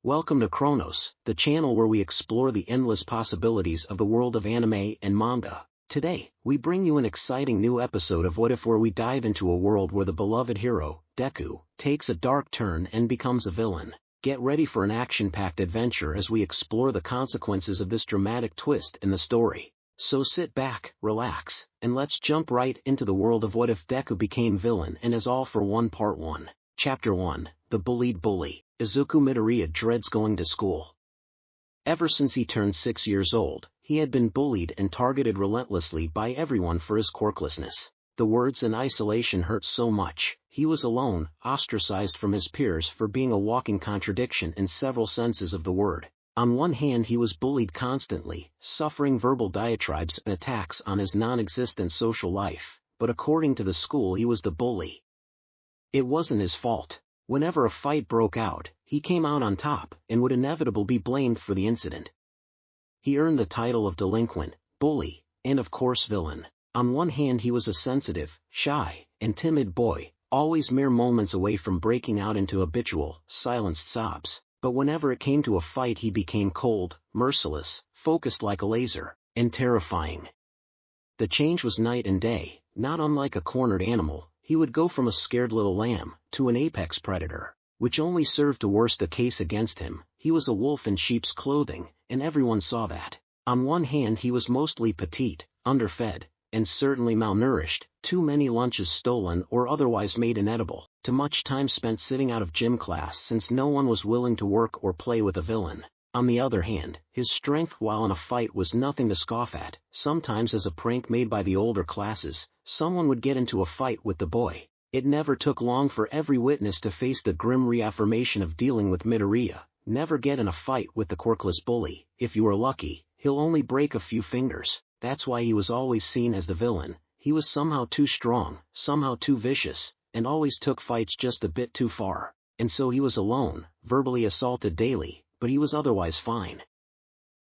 Welcome to Chronos, the channel where we explore the endless possibilities of the world of anime and manga. Today, we bring you an exciting new episode of What If, where we dive into a world where the beloved hero, Deku, takes a dark turn and becomes a villain. Get ready for an action-packed adventure as we explore the consequences of this dramatic twist in the story. So sit back, relax, and let's jump right into the world of What If Deku became villain and is all for one. Part 1. Chapter 1, The Bullied Bully. Izuku Midoriya dreads going to school. Ever since he turned 6 years old, he had been bullied and targeted relentlessly by everyone for his quirklessness. The words and isolation hurt so much. He was alone, ostracized from his peers for being a walking contradiction in several senses of the word. On one hand, he was bullied constantly, suffering verbal diatribes and attacks on his non-existent social life, but according to the school he was the bully. It wasn't his fault. Whenever a fight broke out, he came out on top and would inevitably be blamed for the incident. He earned the title of delinquent, bully, and of course villain. On one hand, he was a sensitive, shy, and timid boy, always mere moments away from breaking out into habitual, silenced sobs, but whenever it came to a fight he became cold, merciless, focused like a laser, and terrifying. The change was night and day. Not unlike a cornered animal, he would go from a scared little lamb to an apex predator, which only served to worsen the case against him. He was a wolf in sheep's clothing, and everyone saw that. On one hand, he was mostly petite, underfed, and certainly malnourished, too many lunches stolen or otherwise made inedible, too much time spent sitting out of gym class since no one was willing to work or play with a villain. On the other hand, his strength while in a fight was nothing to scoff at. Sometimes, as a prank made by the older classes, someone would get into a fight with the boy. It never took long for every witness to face the grim reaffirmation of dealing with Midoriya. Never get in a fight with the quirkless bully. If you are lucky, he'll only break a few fingers. That's why he was always seen as the villain. He was somehow too strong, somehow too vicious, and always took fights just a bit too far. And so he was alone, verbally assaulted daily, but he was otherwise fine.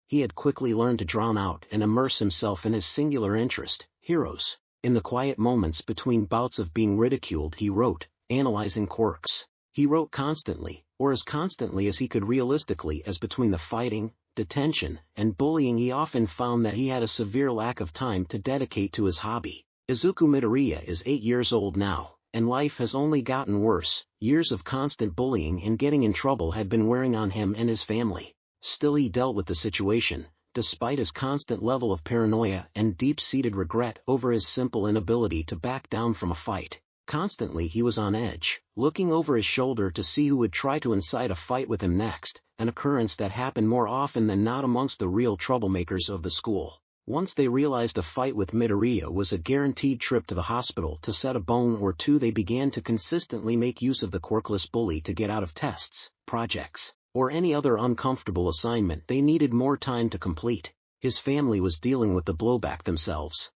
He had quickly learned to drown out and immerse himself in his singular interest, heroes. In the quiet moments between bouts of being ridiculed, he wrote, analyzing quirks. He wrote constantly, or as constantly as he could realistically, as between the fighting, detention, and bullying he often found that he had a severe lack of time to dedicate to his hobby. Izuku Midoriya is 8 years old now, and life has only gotten worse. Years of constant bullying and getting in trouble had been wearing on him and his family. Still, he dealt with the situation, despite his constant level of paranoia and deep-seated regret over his simple inability to back down from a fight. Constantly he was on edge, looking over his shoulder to see who would try to incite a fight with him next, an occurrence that happened more often than not amongst the real troublemakers of the school. Once they realized a fight with Midoriya was a guaranteed trip to the hospital to set a bone or two, they began to consistently make use of the quirkless bully to get out of tests, projects, or any other uncomfortable assignment they needed more time to complete. His family was dealing with the blowback themselves.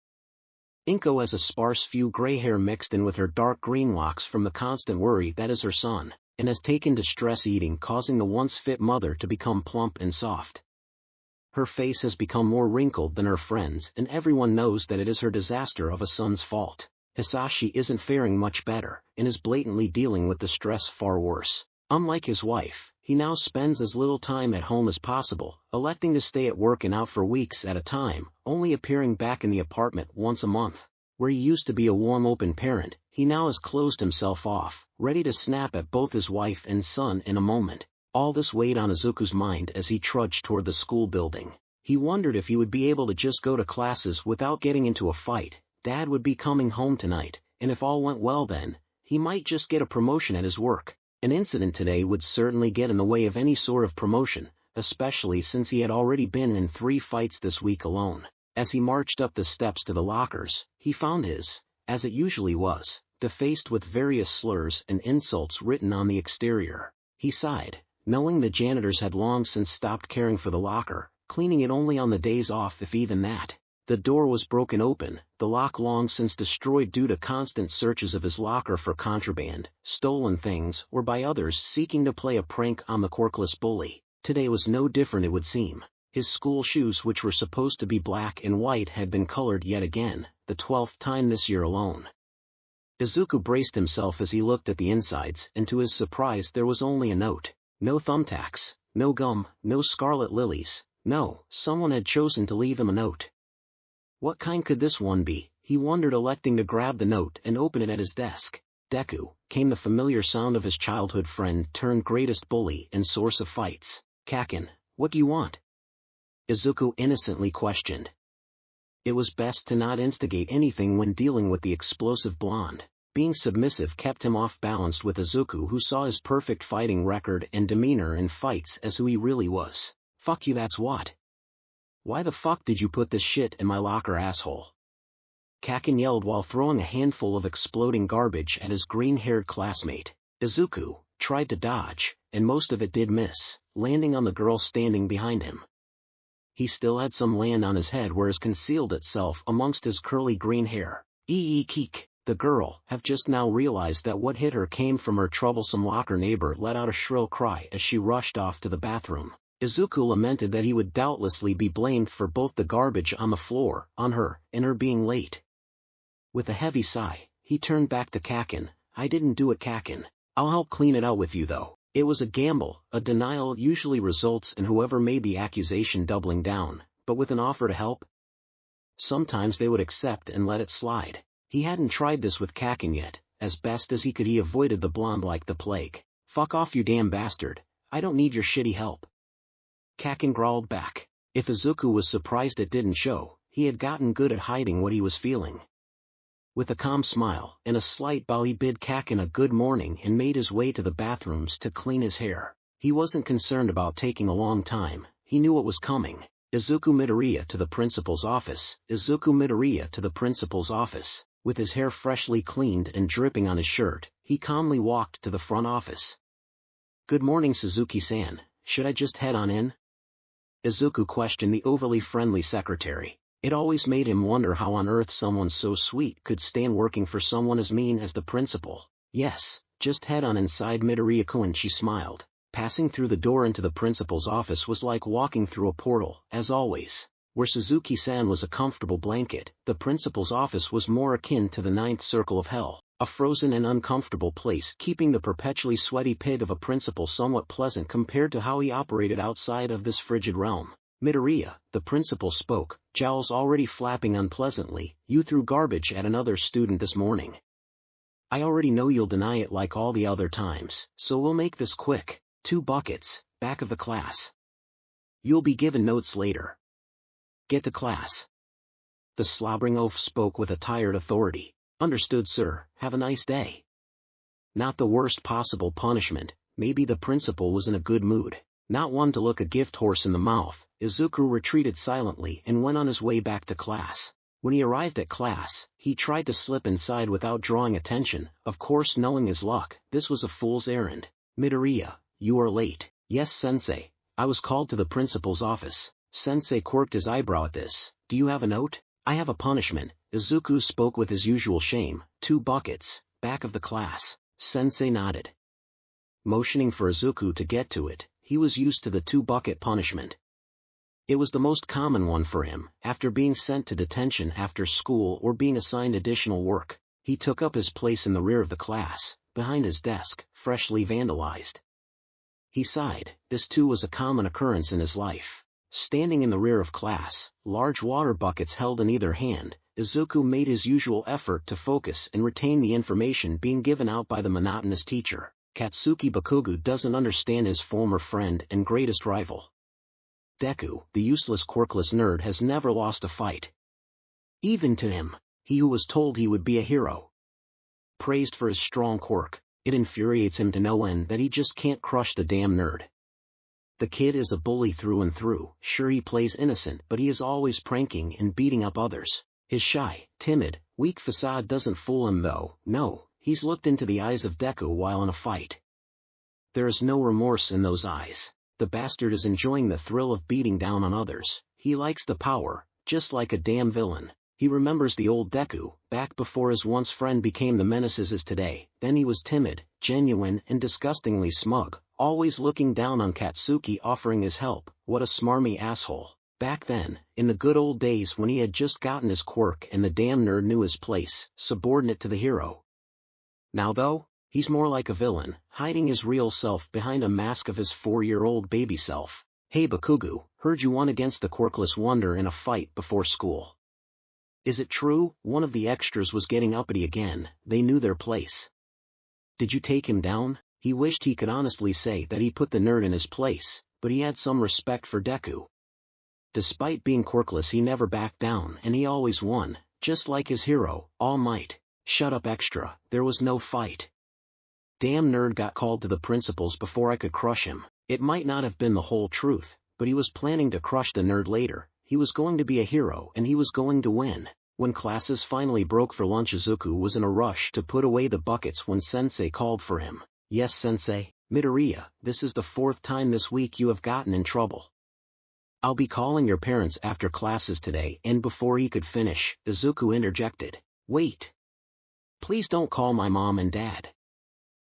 Inko has a sparse few gray hair mixed in with her dark green locks from the constant worry that is her son, and has taken to stress eating, causing the once fit mother to become plump and soft. Her face has become more wrinkled than her friends, and everyone knows that it is her disaster of a son's fault. Hisashi isn't faring much better, and is blatantly dealing with the stress far worse. Unlike his wife, he now spends as little time at home as possible, electing to stay at work and out for weeks at a time, only appearing back in the apartment once a month. Where he used to be a warm open parent, he now has closed himself off, ready to snap at both his wife and son in a moment. All this weighed on Izuku's mind as he trudged toward the school building. He wondered if he would be able to just go to classes without getting into a fight. Dad would be coming home tonight, and if all went well then, he might just get a promotion at his work. An incident today would certainly get in the way of any sort of promotion, especially since he had already been in 3 fights this week alone. As he marched up the steps to the lockers, he found his, as it usually was, defaced with various slurs and insults written on the exterior. He sighed, knowing the janitors had long since stopped caring for the locker, cleaning it only on the days off, if even that. The door was broken open, the lock long since destroyed due to constant searches of his locker for contraband, stolen things, or by others seeking to play a prank on the quirkless bully. Today was no different, it would seem. His school shoes, which were supposed to be black and white, had been colored yet again, the 12th time this year alone. Izuku braced himself as he looked at the insides, and to his surprise there was only a note. No thumbtacks, No gum, no scarlet lilies, no, someone had chosen to leave him a note. What kind could this one be, he wondered, electing to grab the note and open it at his desk. Deku, came the familiar sound of his childhood friend turned greatest bully and source of fights. Kaken, what do you want? Izuku innocently questioned. It was best to not instigate anything when dealing with the explosive blonde. Being submissive kept him off balance with Izuku, who saw his perfect fighting record and demeanor in fights as who he really was. Fuck you, that's what. Why the fuck did you put this shit in my locker, asshole? Kaken yelled while throwing a handful of exploding garbage at his green-haired classmate. Izuku tried to dodge, and most of it did miss, landing on the girl standing behind him. He still had some land on his head where it concealed itself amongst his curly green hair. Keek. The girl, have just now realized that what hit her came from her troublesome locker neighbor, let out a shrill cry as she rushed off to the bathroom. Izuku lamented that he would doubtlessly be blamed for both the garbage on the floor, on her, and her being late. With a heavy sigh, he turned back to Kaken. I didn't do it, Kaken. I'll help clean it out with you though. It was a gamble. A denial usually results in whoever made the accusation doubling down, but with an offer to help, sometimes they would accept and let it slide. He hadn't tried this with Kaken yet. As best as he could, he avoided the blonde like the plague. Fuck off, you damn bastard. I don't need your shitty help. Kaken growled back. If Izuku was surprised it didn't show, he had gotten good at hiding what he was feeling. With a calm smile and a slight bow, he bid Kaken a good morning and made his way to the bathrooms to clean his hair. He wasn't concerned about taking a long time, he knew what was coming. Izuku Midoriya to the principal's office. Izuku Midoriya to the principal's office. With his hair freshly cleaned and dripping on his shirt, he calmly walked to the front office. Good morning, Suzuki-san. Should I just head on in? Izuku questioned the overly friendly secretary. It always made him wonder how on earth someone so sweet could stand working for someone as mean as the principal. Yes, just head on inside, Midoriya-kun, she smiled. Passing through the door into the principal's office was like walking through a portal, as always. Where Suzuki-san was a comfortable blanket, the principal's office was more akin to the ninth circle of hell, a frozen and uncomfortable place, keeping the perpetually sweaty pig of a principal somewhat pleasant compared to how he operated outside of this frigid realm. Midoriya, the principal spoke, jowls already flapping unpleasantly, you threw garbage at another student this morning. I already know you'll deny it like all the other times, so we'll make this quick. 2 buckets, back of the class. You'll be given notes later. Get to class. The slobbering oaf spoke with a tired authority. Understood, sir, have a nice day. Not the worst possible punishment. Maybe the principal was in a good mood. Not one to look a gift horse in the mouth. Izuku retreated silently and went on his way back to class. When he arrived at class, he tried to slip inside without drawing attention, of course knowing his luck, this was a fool's errand. Midoriya, you are late. Yes, sensei. I was called to the principal's office. Sensei quirked his eyebrow at this. Do you have a note? I have a punishment. Izuku spoke with his usual shame. 2 buckets, back of the class. Sensei nodded. Motioning for Izuku to get to it, he was used to the 2-bucket punishment. It was the most common one for him. After being sent to detention after school or being assigned additional work, he took up his place in the rear of the class, behind his desk, freshly vandalized. He sighed. This too was a common occurrence in his life. Standing in the rear of class, large water buckets held in either hand, Izuku made his usual effort to focus and retain the information being given out by the monotonous teacher. Katsuki Bakugo doesn't understand his former friend and greatest rival. Deku, the useless quirkless nerd, has never lost a fight. Even to him, he who was told he would be a hero. Praised for his strong quirk, it infuriates him to no end that he just can't crush the damn nerd. The kid is a bully through and through. Sure, he plays innocent, but he is always pranking and beating up others. His shy, timid, weak facade doesn't fool him though. No, he's looked into the eyes of Deku while in a fight. There is no remorse in those eyes. The bastard is enjoying the thrill of beating down on others. He likes the power, just like a damn villain. He remembers the old Deku, back before his once friend became the menaces is today. Then he was timid, genuine and disgustingly smug, always looking down on Katsuki, offering his help. What a smarmy asshole. Back then, in the good old days when he had just gotten his quirk and the damn nerd knew his place, subordinate to the hero. Now though, He's more like a villain, hiding his real self behind a mask of his 4-year-old baby self. Hey Bakugo, heard you won against the quirkless wonder in a fight before school. Is it true? One of the extras was getting uppity again. They knew their place. Did you take him down? He wished he could honestly say that he put the nerd in his place, but he had some respect for Deku. Despite being quirkless, he never backed down and he always won, just like his hero, All Might. Shut up extra, there was no fight. Damn nerd got called to the principals before I could crush him. It might not have been the whole truth, but he was planning to crush the nerd later. He was going to be a hero and he was going to win. When classes finally broke for lunch, Izuku was in a rush to put away the buckets when Sensei called for him. Yes Sensei? Midoriya, this is the 4th time this week you have gotten in trouble. I'll be calling your parents after classes today. And before he could finish, Izuku interjected. Wait. Please don't call my mom and dad.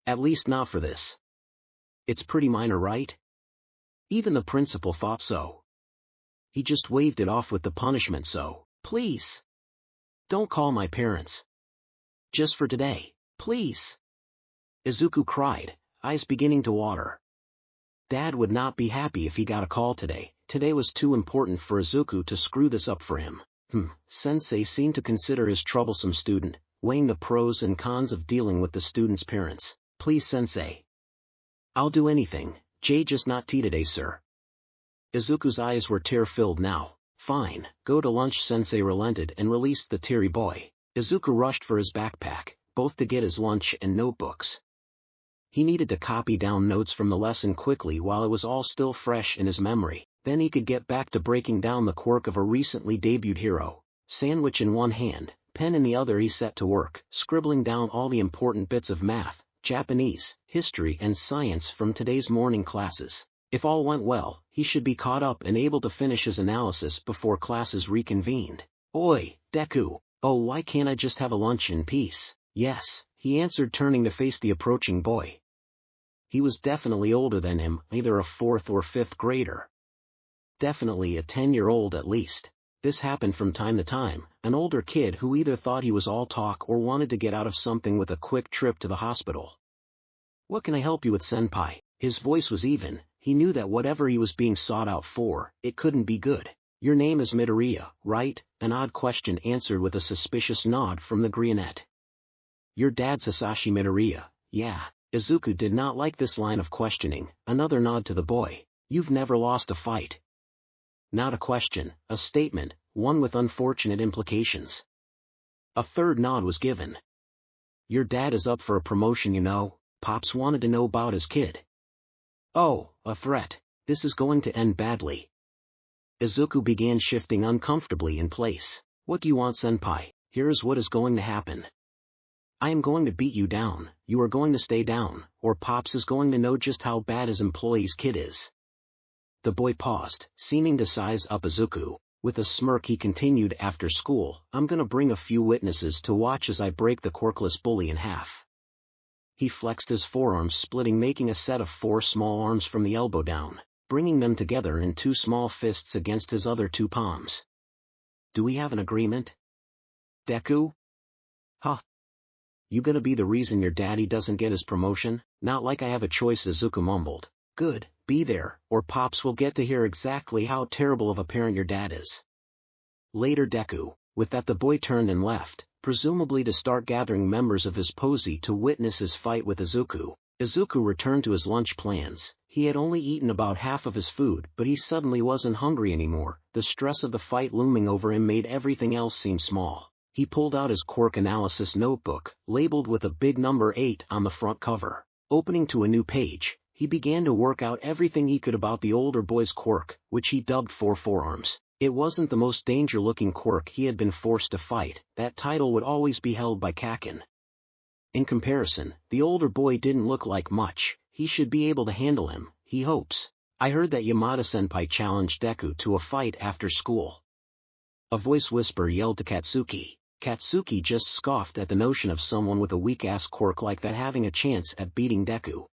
At least not for this. It's pretty minor, right? Even the principal thought so. He just waved it off with the punishment, so, please. Don't call my parents. Just for today, please. Izuku cried, eyes beginning to water. Dad would not be happy if he got a call today. Today was too important for Izuku to screw this up for him. Sensei seemed to consider his troublesome student, weighing the pros and cons of dealing with the student's parents. Please Sensei. I'll do anything, just not tea today sir. Izuku's eyes were tear-filled now. Fine, go to lunch. Sensei relented and released the teary boy. Izuku rushed for his backpack, both to get his lunch and notebooks. He needed to copy down notes from the lesson quickly while it was all still fresh in his memory. Then he could get back to breaking down the quirk of a recently debuted hero. Sandwich in one hand, pen in the other, he set to work, scribbling down all the important bits of math, Japanese, history and science from today's morning classes. If all went well, he should be caught up and able to finish his analysis before classes reconvened. Oi, Deku, oh why can't I just have a lunch in peace? Yes, he answered, turning to face the approaching boy. He was definitely older than him, either a 4th or 5th grader. Definitely a 10-year-old at least. This happened from time to time, an older kid who either thought he was all talk or wanted to get out of something with a quick trip to the hospital. What can I help you with, senpai? His voice was even. He knew that whatever he was being sought out for, it couldn't be good. Your name is Midoriya, right? An odd question answered with a suspicious nod from the Grionet. Your dad's Hisashi Midoriya, yeah. Izuku did not like this line of questioning. Another nod to the boy. You've never lost a fight. Not a question, a statement, one with unfortunate implications. A third nod was given. Your dad is up for a promotion, you know. Pops wanted to know about his kid. Oh, a threat. This is going to end badly. Izuku began shifting uncomfortably in place. What do you want, senpai? Here's what is going to happen. I am going to beat you down, you are going to stay down, or Pops is going to know just how bad his employee's kid is. The boy paused, seeming to size up Izuku. With a smirk he continued, after school, I'm gonna bring a few witnesses to watch as I break the quirkless bully in half. He flexed his forearms, splitting, making a set of 4 small arms from the elbow down, bringing them together in 2 small fists against his other 2 palms. Do we have an agreement? Deku? Huh? You gonna be the reason your daddy doesn't get his promotion? Not like I have a choice, Izuku mumbled. Good, be there, or Pops will get to hear exactly how terrible of a parent your dad is. Later, Deku. With that the boy turned and left, presumably to start gathering members of his posse to witness his fight with Izuku. Izuku returned to his lunch plans. He had only eaten about half of his food, but he suddenly wasn't hungry anymore. The stress of the fight looming over him made everything else seem small. He pulled out his quirk analysis notebook, labeled with a big number 8 on the front cover. Opening to a new page, he began to work out everything he could about the older boy's quirk, which he dubbed 4 forearms. It wasn't the most danger-looking quirk he had been forced to fight. That title would always be held by Kaken. In comparison, the older boy didn't look like much. He should be able to handle him, he hopes. I heard that Yamada-senpai challenged Deku to a fight after school. A voice whisper yelled to Katsuki. Katsuki just scoffed at the notion of someone with a weak-ass quirk like that having a chance at beating Deku.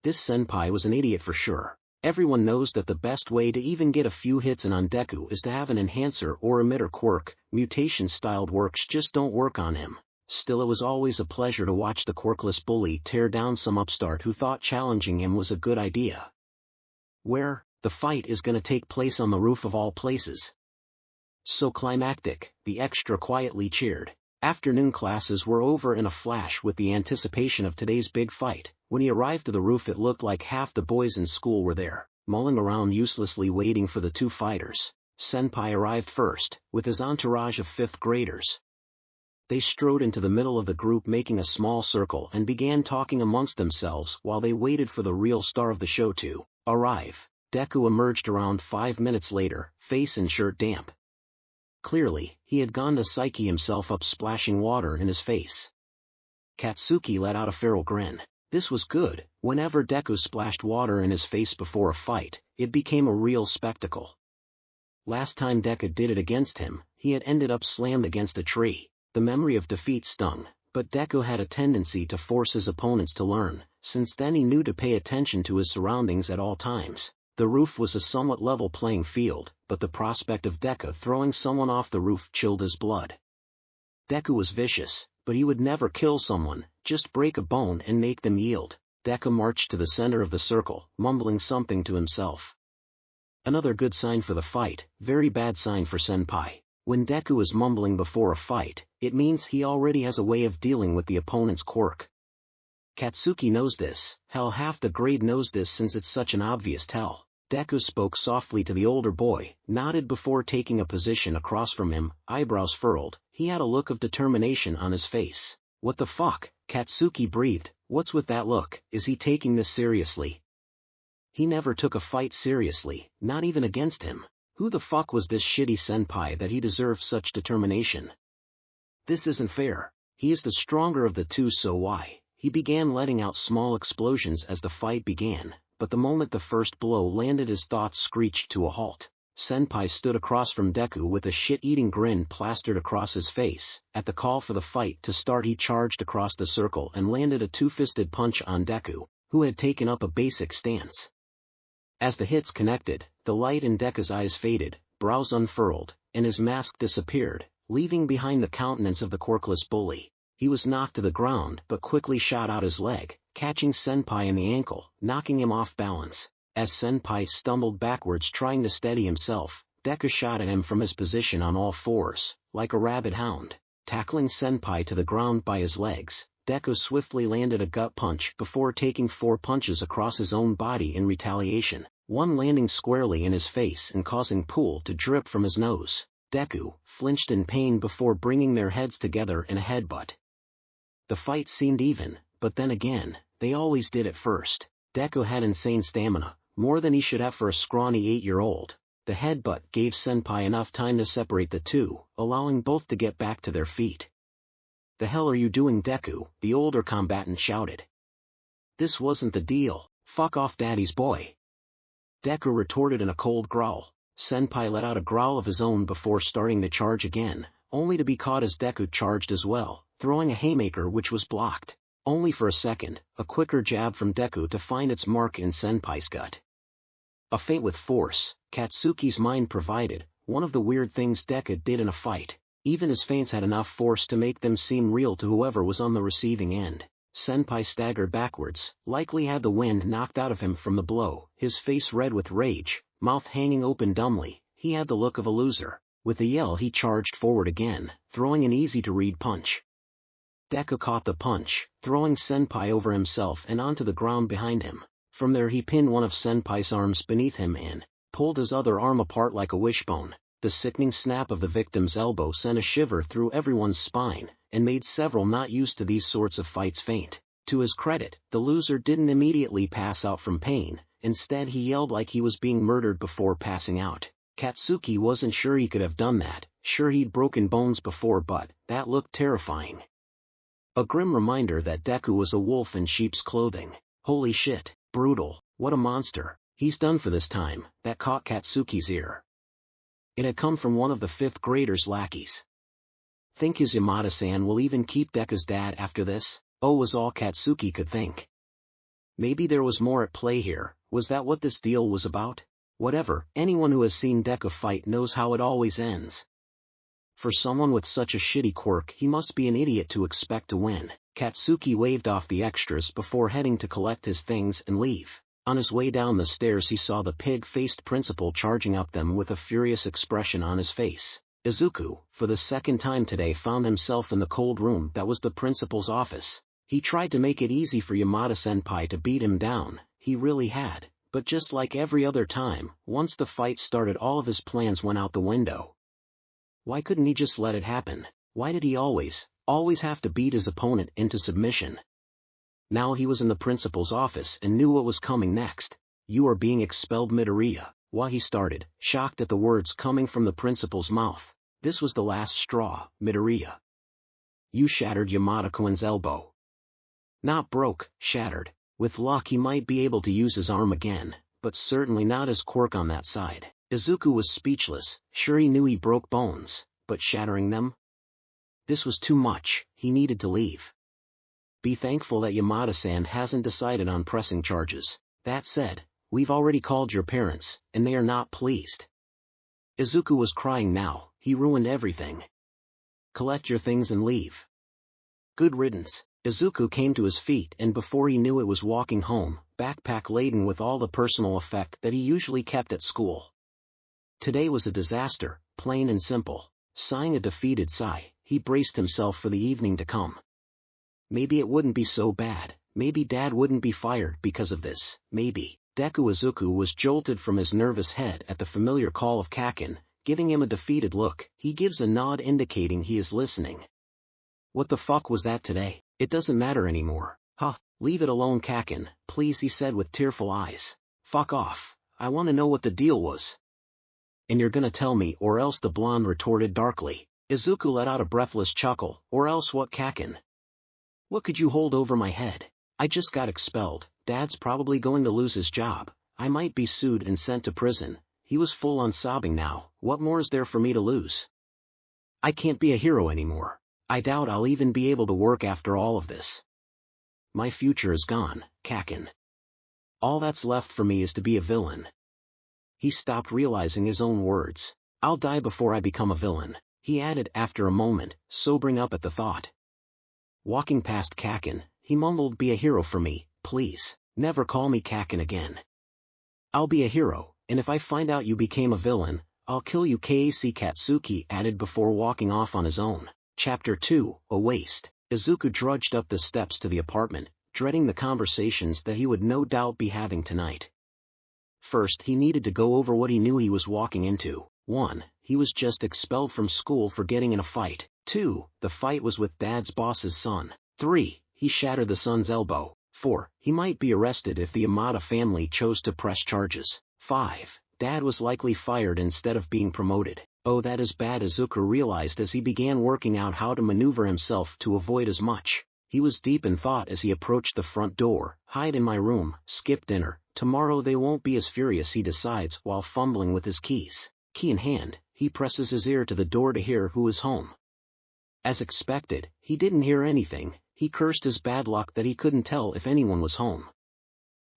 This senpai was an idiot for sure. Everyone knows that the best way to even get a few hits in on Deku is to have an enhancer or emitter quirk. Mutation-styled works just don't work on him. Still, it was always a pleasure to watch the quirkless bully tear down some upstart who thought challenging him was a good idea. Where? The fight is gonna take place on the roof of all places. So climactic, the extra quietly cheered. Afternoon classes were over in a flash with the anticipation of today's big fight. When he arrived to the roof, it looked like half the boys in school were there, mulling around uselessly waiting for the two fighters. Senpai arrived first, with his entourage of 5th graders. They strode into the middle of the group, making a small circle, and began talking amongst themselves while they waited for the real star of the show to arrive. Deku emerged around 5 minutes later, face and shirt damp. Clearly, he had gone to psyche himself up, splashing water in his face. Katsuki let out a feral grin. This was good. Whenever Deku splashed water in his face before a fight, it became a real spectacle. Last time Deku did it against him, he had ended up slammed against a tree. The memory of defeat stung, but Deku had a tendency to force his opponents to learn. Since then he knew to pay attention to his surroundings at all times. The roof was a somewhat level playing field, but the prospect of Deku throwing someone off the roof chilled his blood. Deku was vicious, but he would never kill someone, just break a bone and make them yield. Deku marched to the center of the circle, mumbling something to himself. Another good sign for the fight, very bad sign for Senpai. When Deku is mumbling before a fight, it means he already has a way of dealing with the opponent's quirk. Katsuki knows this, hell, half the grade knows this since it's such an obvious tell. Deku spoke softly to the older boy, nodded before taking a position across from him, eyebrows furrowed. He had a look of determination on his face. What the fuck? Katsuki breathed. What's with that look? Is he taking this seriously? He never took a fight seriously, not even against him. Who the fuck was this shitty senpai that he deserved such determination? This isn't fair. He is the stronger of the two, so why? He began letting out small explosions as the fight began, but the moment the first blow landed, his thoughts screeched to a halt. Senpai stood across from Deku with a shit-eating grin plastered across his face. At the call for the fight to start, he charged across the circle and landed a two-fisted punch on Deku, who had taken up a basic stance. As the hits connected, the light in Deku's eyes faded, brows unfurled, and his mask disappeared, leaving behind the countenance of the quirkless bully. He was knocked to the ground but quickly shot out his leg, catching Senpai in the ankle, knocking him off balance. As Senpai stumbled backwards trying to steady himself, Deku shot at him from his position on all fours, like a rabid hound. Tackling Senpai to the ground by his legs, Deku swiftly landed a gut punch before taking 4 punches across his own body in retaliation, one landing squarely in his face and causing pool to drip from his nose. Deku flinched in pain before bringing their heads together in a headbutt. The fight seemed even, but then again, they always did at first. Deku had insane stamina, more than he should have for a scrawny 8-year-old. The headbutt gave Senpai enough time to separate the two, allowing both to get back to their feet. "The hell are you doing, Deku?" the older combatant shouted. "This wasn't the deal. Fuck off, daddy's boy." Deku retorted in a cold growl. Senpai let out a growl of his own before starting to charge again, only to be caught as Deku charged as well, throwing a haymaker which was blocked. Only for a second, a quicker jab from Deku to find its mark in Senpai's gut. A feint with force, Katsuki's mind provided, one of the weird things Deku did in a fight. Even his feints had enough force to make them seem real to whoever was on the receiving end. Senpai staggered backwards, likely had the wind knocked out of him from the blow, his face red with rage, mouth hanging open dumbly. He had the look of a loser. With a yell he charged forward again, throwing an easy-to-read punch. Deku caught the punch, throwing Senpai over himself and onto the ground behind him. From there he pinned one of Senpai's arms beneath him and pulled his other arm apart like a wishbone. The sickening snap of the victim's elbow sent a shiver through everyone's spine, and made several not used to these sorts of fights faint. To his credit, the loser didn't immediately pass out from pain, instead he yelled like he was being murdered before passing out. Katsuki wasn't sure he could have done that, sure he'd broken bones before, but that looked terrifying. A grim reminder that Deku was a wolf in sheep's clothing. Holy shit, brutal, what a monster, he's done for this time. That caught Katsuki's ear. It had come from one of the 5th graders' lackeys. "Think his Yamada-san will even keep Deku's dad after this?" Was all Katsuki could think. Maybe there was more at play here. Was that what this deal was about? Whatever, anyone who has seen Deku fight knows how it always ends. For someone with such a shitty quirk, he must be an idiot to expect to win. Katsuki waved off the extras before heading to collect his things and leave. On his way down the stairs he saw the pig-faced principal charging up them with a furious expression on his face. Izuku, for the second time today, found himself in the cold room that was the principal's office. He tried to make it easy for Yamada-senpai to beat him down, he really had, but just like every other time, once the fight started all of his plans went out the window. Why couldn't he just let it happen? Why did he always have to beat his opponent into submission? Now he was in the principal's office and knew what was coming next. You are being expelled, Midoriya. Why, he started, shocked at the words coming from the principal's mouth. This was the last straw, Midoriya. You shattered Yamada-kun's elbow. Not broke, shattered. With luck he might be able to use his arm again, but certainly not his quirk on that side. Izuku was speechless, sure he knew he broke bones, but shattering them? This was too much, he needed to leave. Be thankful that Yamada-san hasn't decided on pressing charges. That said, we've already called your parents, and they are not pleased. Izuku was crying now, he ruined everything. Collect your things and leave. Good riddance. Izuku came to his feet and before he knew it was walking home, backpack laden with all the personal effect that he usually kept at school. Today was a disaster, plain and simple. Sighing a defeated sigh, he braced himself for the evening to come. Maybe it wouldn't be so bad, maybe Dad wouldn't be fired because of this, maybe. Deku. Izuku was jolted from his nervous head at the familiar call of Kaken, giving him a defeated look. He gives a nod indicating he is listening. What the fuck was that today? It doesn't matter anymore. Huh, leave it alone, Kaken, please, he said with tearful eyes. Fuck off, I want to know what the deal was. And you're gonna tell me, or else, the blonde retorted darkly. Izuku let out a breathless chuckle. Or else what, Kaken? What could you hold over my head? I just got expelled, Dad's probably going to lose his job, I might be sued and sent to prison. He was full on sobbing now. What more is there for me to lose? I can't be a hero anymore. I doubt I'll even be able to work after all of this. My future is gone, Kaken. All that's left for me is to be a villain. He stopped realizing his own words. I'll die before I become a villain, he added after a moment, sobering up at the thought. Walking past Kaken, he mumbled, be a hero for me, please, never call me Kaken again. I'll be a hero, and if I find out you became a villain, I'll kill you, Katsuki added before walking off on his own. Chapter 2, A Waste. Izuku drudged up the steps to the apartment, dreading the conversations that he would no doubt be having tonight. First he needed to go over what he knew he was walking into. 1. He was just expelled from school for getting in a fight. 2. The fight was with Dad's boss's son. 3. He shattered the son's elbow. 4. He might be arrested if the Yamada family chose to press charges. 5. Dad was likely fired instead of being promoted. Oh, that is bad, Izuku realized as he began working out how to maneuver himself to avoid as much. He was deep in thought as he approached the front door. Hide in my room, skip dinner, tomorrow they won't be as furious, he decides while fumbling with his keys. Key in hand, he presses his ear to the door to hear who is home. As expected, he didn't hear anything. He cursed his bad luck that he couldn't tell if anyone was home.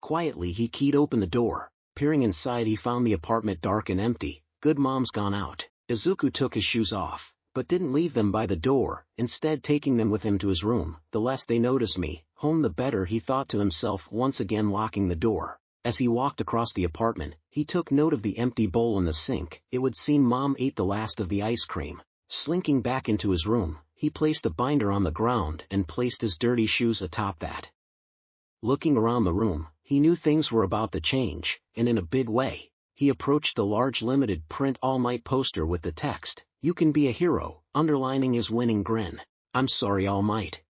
Quietly he keyed open the door. Peering inside he found the apartment dark and empty. Good, mom's gone out. Izuku took his shoes off, but didn't leave them by the door, instead taking them with him to his room. The less they notice me, home, the better, he thought to himself, once again locking the door. As he walked across the apartment, he took note of the empty bowl in the sink. It would seem Mom ate the last of the ice cream. Slinking back into his room, he placed a binder on the ground and placed his dirty shoes atop that. Looking around the room, he knew things were about to change, and in a big way. He approached the large limited print All Might poster with the text, "You can be a hero," underlining his winning grin. I'm sorry, All Might.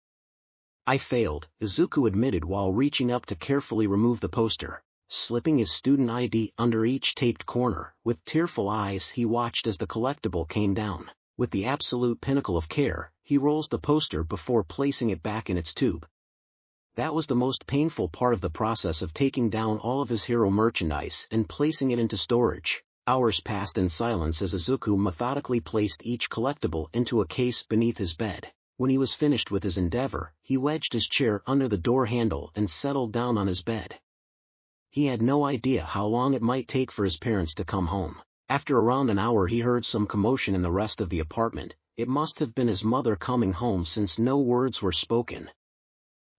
I failed, Izuku admitted while reaching up to carefully remove the poster. Slipping his student ID under each taped corner, with tearful eyes he watched as the collectible came down. With the absolute pinnacle of care, he rolls the poster before placing it back in its tube. That was the most painful part of the process of taking down all of his hero merchandise and placing it into storage. Hours passed in silence as Izuku methodically placed each collectible into a case beneath his bed. When he was finished with his endeavor, he wedged his chair under the door handle and settled down on his bed. He had no idea how long it might take for his parents to come home. After around an hour he heard some commotion in the rest of the apartment. It must have been his mother coming home since no words were spoken.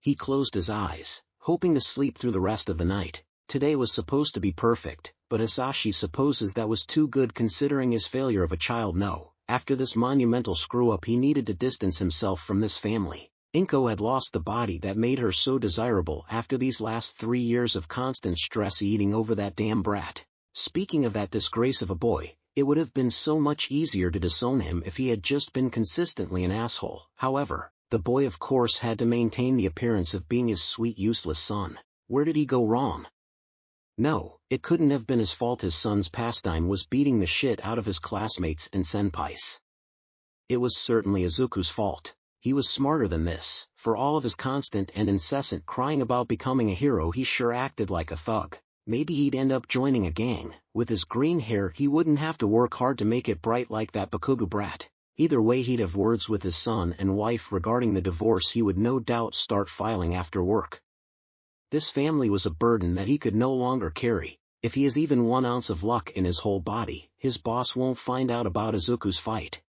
He closed his eyes, hoping to sleep through the rest of the night. Today was supposed to be perfect, but Hisashi supposes that was too good considering his failure of a child. No, after this monumental screw-up he needed to distance himself from this family. Inko had lost the body that made her so desirable after these last 3 years of constant stress eating over that damn brat. Speaking of that disgrace of a boy, it would have been so much easier to disown him if he had just been consistently an asshole. However, the boy of course had to maintain the appearance of being his sweet useless son. Where did he go wrong? No, it couldn't have been his fault. His son's pastime was beating the shit out of his classmates and senpais. It was certainly Izuku's fault. He was smarter than this. For all of his constant and incessant crying about becoming a hero, he sure acted like a thug. Maybe he'd end up joining a gang. With his green hair he wouldn't have to work hard to make it bright like that Bakugo brat. Either way he'd have words with his son and wife regarding the divorce he would no doubt start filing after work. This family was a burden that he could no longer carry. If he has even 1 ounce of luck in his whole body, his boss won't find out about Izuku's fight.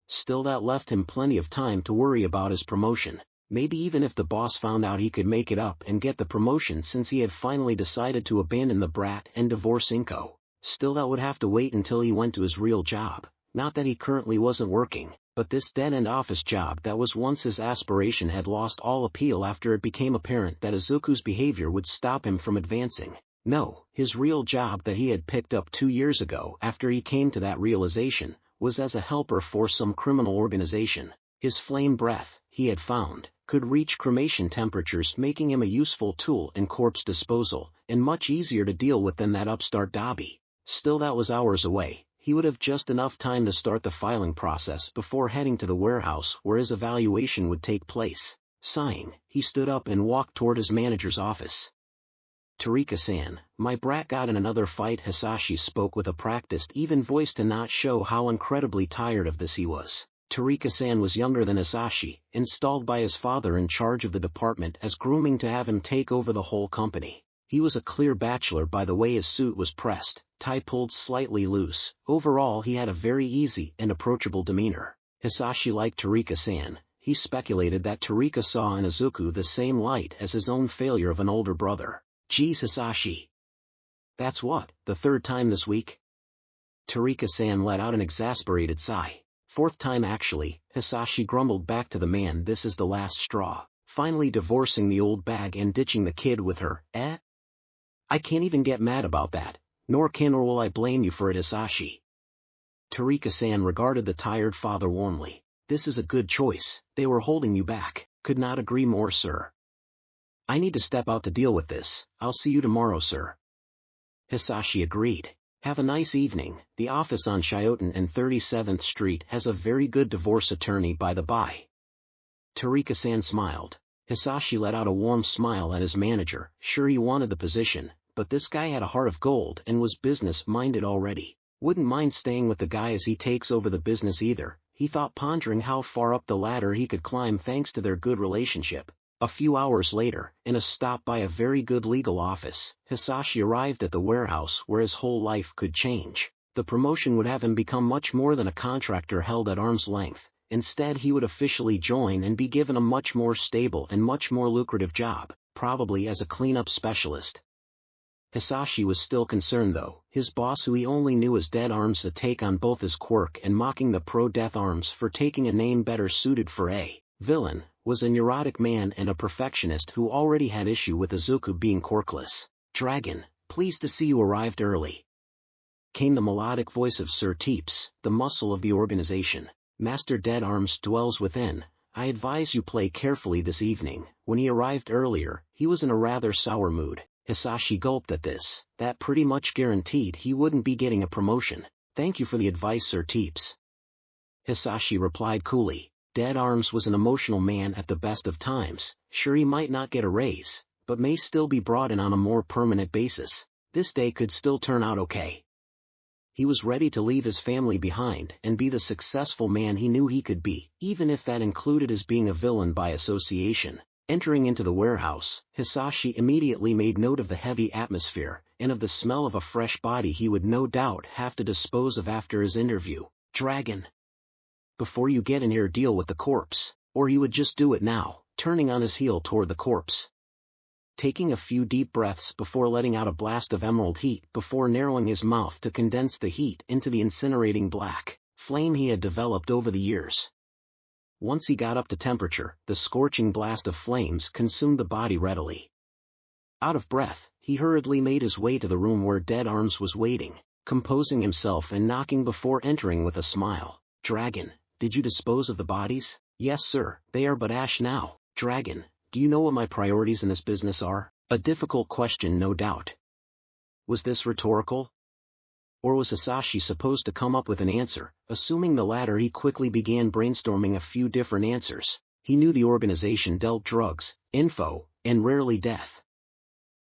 Still, that left him plenty of time to worry about his promotion. Maybe even if the boss found out, he could make it up and get the promotion since he had finally decided to abandon the brat and divorce Inko. Still, that would have to wait until he went to his real job. Not that he currently wasn't working, but this dead-end office job that was once his aspiration had lost all appeal after it became apparent that Izuku's behavior would stop him from advancing. No, his real job that he had picked up 2 years ago after he came to that realization, was as a helper for some criminal organization. His flame breath, he had found, could reach cremation temperatures, making him a useful tool in corpse disposal, and much easier to deal with than that upstart Dabi. Still, that was hours away. He would have just enough time to start the filing process before heading to the warehouse where his evaluation would take place. Sighing, he stood up and walked toward his manager's office. Tarika-san, my brat got in another fight. Hisashi spoke with a practiced, even voice to not show how incredibly tired of this he was. Tarika-san was younger than Hisashi, installed by his father in charge of the department as grooming to have him take over the whole company. He was a clear bachelor by the way his suit was pressed, tie pulled slightly loose. Overall he had a very easy and approachable demeanor. Hisashi liked Tarika-san. He speculated that Tarika saw in Izuku the same light as his own failure of an older brother. Geez, Hisashi. That's what, the 3rd time this week? Tarika-san let out an exasperated sigh. 4th time actually, Hisashi grumbled back to the man. This is the last straw. Finally divorcing the old bag and ditching the kid with her, eh? I can't even get mad about that, nor will I blame you for it, Hisashi. Tarika-san regarded the tired father warmly. This is a good choice. They were holding you back. Could not agree more, sir. I need to step out to deal with this. I'll see you tomorrow, sir. Hisashi agreed. Have a nice evening. The office on Shioten and 37th Street has a very good divorce attorney, by the by. Tarika-san smiled. Hisashi let out a warm smile at his manager. Sure, he wanted the position, but this guy had a heart of gold and was business-minded already. Wouldn't mind staying with the guy as he takes over the business either, he thought, pondering how far up the ladder he could climb thanks to their good relationship. A few hours later, in a stop by a very good legal office, Hisashi arrived at the warehouse where his whole life could change. The promotion would have him become much more than a contractor held at arm's length. Instead, he would officially join and be given a much more stable and much more lucrative job, probably as a cleanup specialist. Hisashi was still concerned though. His boss, who he only knew as Dead Arms, a take on both his quirk and mocking the pro Death Arms for taking a name better suited for a villain, was a neurotic man and a perfectionist who already had issue with Izuku being quirkless. Dragon, pleased to see you arrived early. Came the melodic voice of Sir Teeps, the muscle of the organization. Master Dead Arms dwells within. I advise you play carefully this evening. When he arrived earlier, he was in a rather sour mood. Hisashi gulped at this. That pretty much guaranteed he wouldn't be getting a promotion. Thank you for the advice, Sir Teeps. Hisashi replied coolly. Dead Arms was an emotional man at the best of times. Sure, he might not get a raise, but may still be brought in on a more permanent basis. This day could still turn out okay. He was ready to leave his family behind and be the successful man he knew he could be, even if that included his being a villain by association. Entering into the warehouse, Hisashi immediately made note of the heavy atmosphere, and of the smell of a fresh body he would no doubt have to dispose of after his interview. Dragon. Before you get in here, deal with the corpse, or you would just do it now, turning on his heel toward the corpse. Taking a few deep breaths before letting out a blast of emerald heat before narrowing his mouth to condense the heat into the incinerating black flame he had developed over the years. Once he got up to temperature, the scorching blast of flames consumed the body readily. Out of breath, he hurriedly made his way to the room where Dead Arms was waiting, composing himself and knocking before entering with a smile. "Dragon, did you dispose of the bodies?" "Yes sir, they are but ash now." "Dragon, do you know what my priorities in this business are?" A difficult question, no doubt. Was this rhetorical? Or was Hisashi supposed to come up with an answer? Assuming the latter, he quickly began brainstorming a few different answers. He knew the organization dealt drugs, info, and rarely death.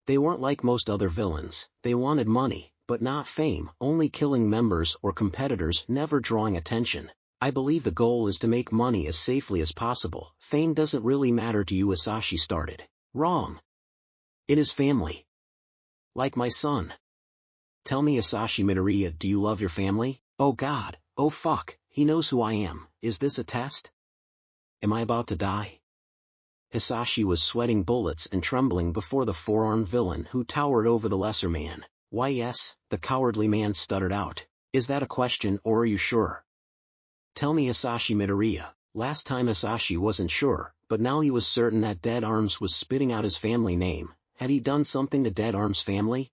They weren't like most other villains. They wanted money, but not fame, only killing members or competitors, never drawing attention. "I believe the goal is to make money as safely as possible. Fame doesn't really matter to you," Hisashi started. "Wrong. It is family. Like my son." "Tell me, Hisashi Midoriya, do you love your family?" "Oh God, oh fuck, he knows who I am. Is this a test? Am I about to die?" Hisashi was sweating bullets and trembling before the four-armed villain who towered over the lesser man. "Why yes," the cowardly man stuttered out. "Is that a question, or are you sure? Tell me, Hisashi Midoriya." Last time Hisashi wasn't sure, but now he was certain that Dead Arms was spitting out his family name. Had he done something to Dead Arms' family?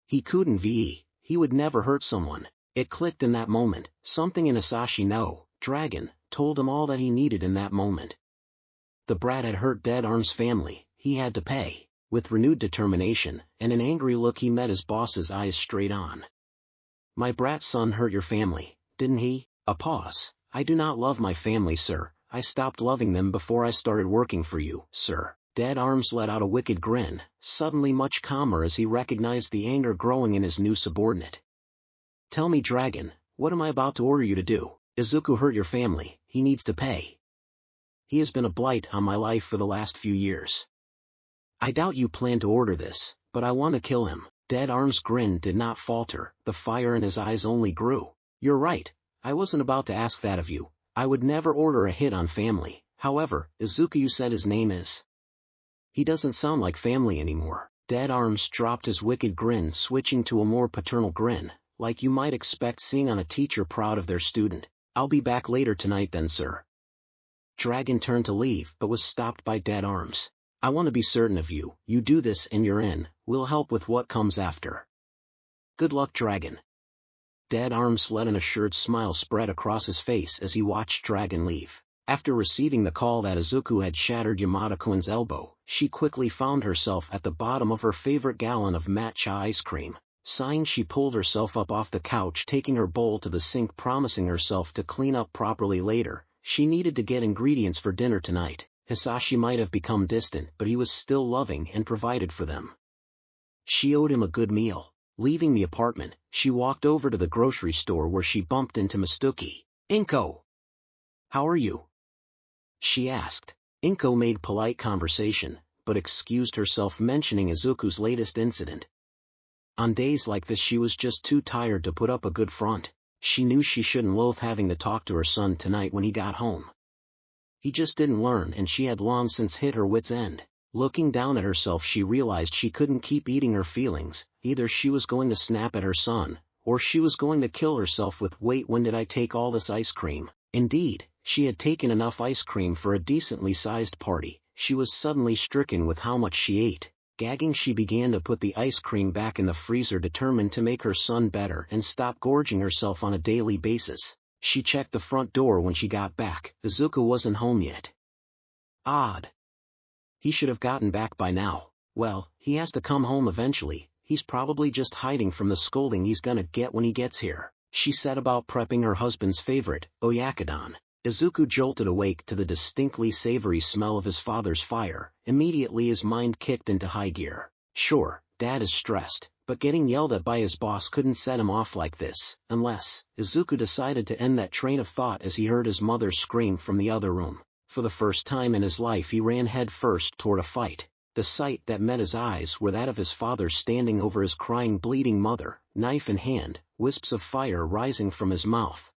He couldn't. He would never hurt someone. It clicked in that moment. Something in Hisashi, no, Dragon, told him all that he needed in that moment. The brat had hurt Dead Arms' family. He had to pay. With renewed determination and an angry look, he met his boss's eyes straight on. "My brat son hurt your family, didn't he?" A pause. "I do not love my family, sir. I stopped loving them before I started working for you, sir." Dead Arms let out a wicked grin, suddenly much calmer as he recognized the anger growing in his new subordinate. "Tell me, Dragon, what am I about to order you to do?" "Izuku hurt your family. He needs to pay. He has been a blight on my life for the last few years. I doubt you plan to order this, but I want to kill him." Dead Arms' grin did not falter, the fire in his eyes only grew. "You're right. I wasn't about to ask that of you. I would never order a hit on family. However, Izuku, you said his name is. He doesn't sound like family anymore." Dead Arms dropped his wicked grin, switching to a more paternal grin, like you might expect seeing on a teacher proud of their student. "I'll be back later tonight then, sir." Dragon turned to leave but was stopped by Dead Arms. "I want to be certain of you. You do this and you're in. We'll help with what comes after. Good luck, Dragon." Dead Arms let an assured smile spread across his face as he watched Dragon leave. After receiving the call that Izuku had shattered Yamada-kun's elbow, she quickly found herself at the bottom of her favorite gallon of matcha ice cream. Sighing, she pulled herself up off the couch, taking her bowl to the sink, promising herself to clean up properly later. She needed to get ingredients for dinner tonight. Hisashi might have become distant, but he was still loving and provided for them. She owed him a good meal. Leaving the apartment, she walked over to the grocery store where she bumped into Mistuki. "Inko! How are you?" she asked. Inko made polite conversation, but excused herself, mentioning Izuku's latest incident. On days like this she was just too tired to put up a good front. She knew she shouldn't loathe having to talk to her son tonight when he got home. He just didn't learn, and she had long since hit her wit's end. Looking down at herself, she realized she couldn't keep eating her feelings. Either she was going to snap at her son, or she was going to kill herself with, "Wait, when did I take all this ice cream?" Indeed, she had taken enough ice cream for a decently sized party. She was suddenly stricken with how much she ate. Gagging, she began to put the ice cream back in the freezer, determined to make her son better and stop gorging herself on a daily basis. She checked the front door when she got back. Izuku wasn't home yet. Odd. He should have gotten back by now. Well, he has to come home eventually. He's probably just hiding from the scolding he's gonna get when he gets here. She set about prepping her husband's favorite, oyakodon. Izuku jolted awake to the distinctly savory smell of his father's fire. Immediately his mind kicked into high gear. Sure, Dad is stressed, but getting yelled at by his boss couldn't set him off like this, unless... Izuku decided to end that train of thought as he heard his mother scream from the other room. For the first time in his life he ran head first toward a fight. The sight that met his eyes were that of his father standing over his crying, bleeding mother, knife in hand, wisps of fire rising from his mouth.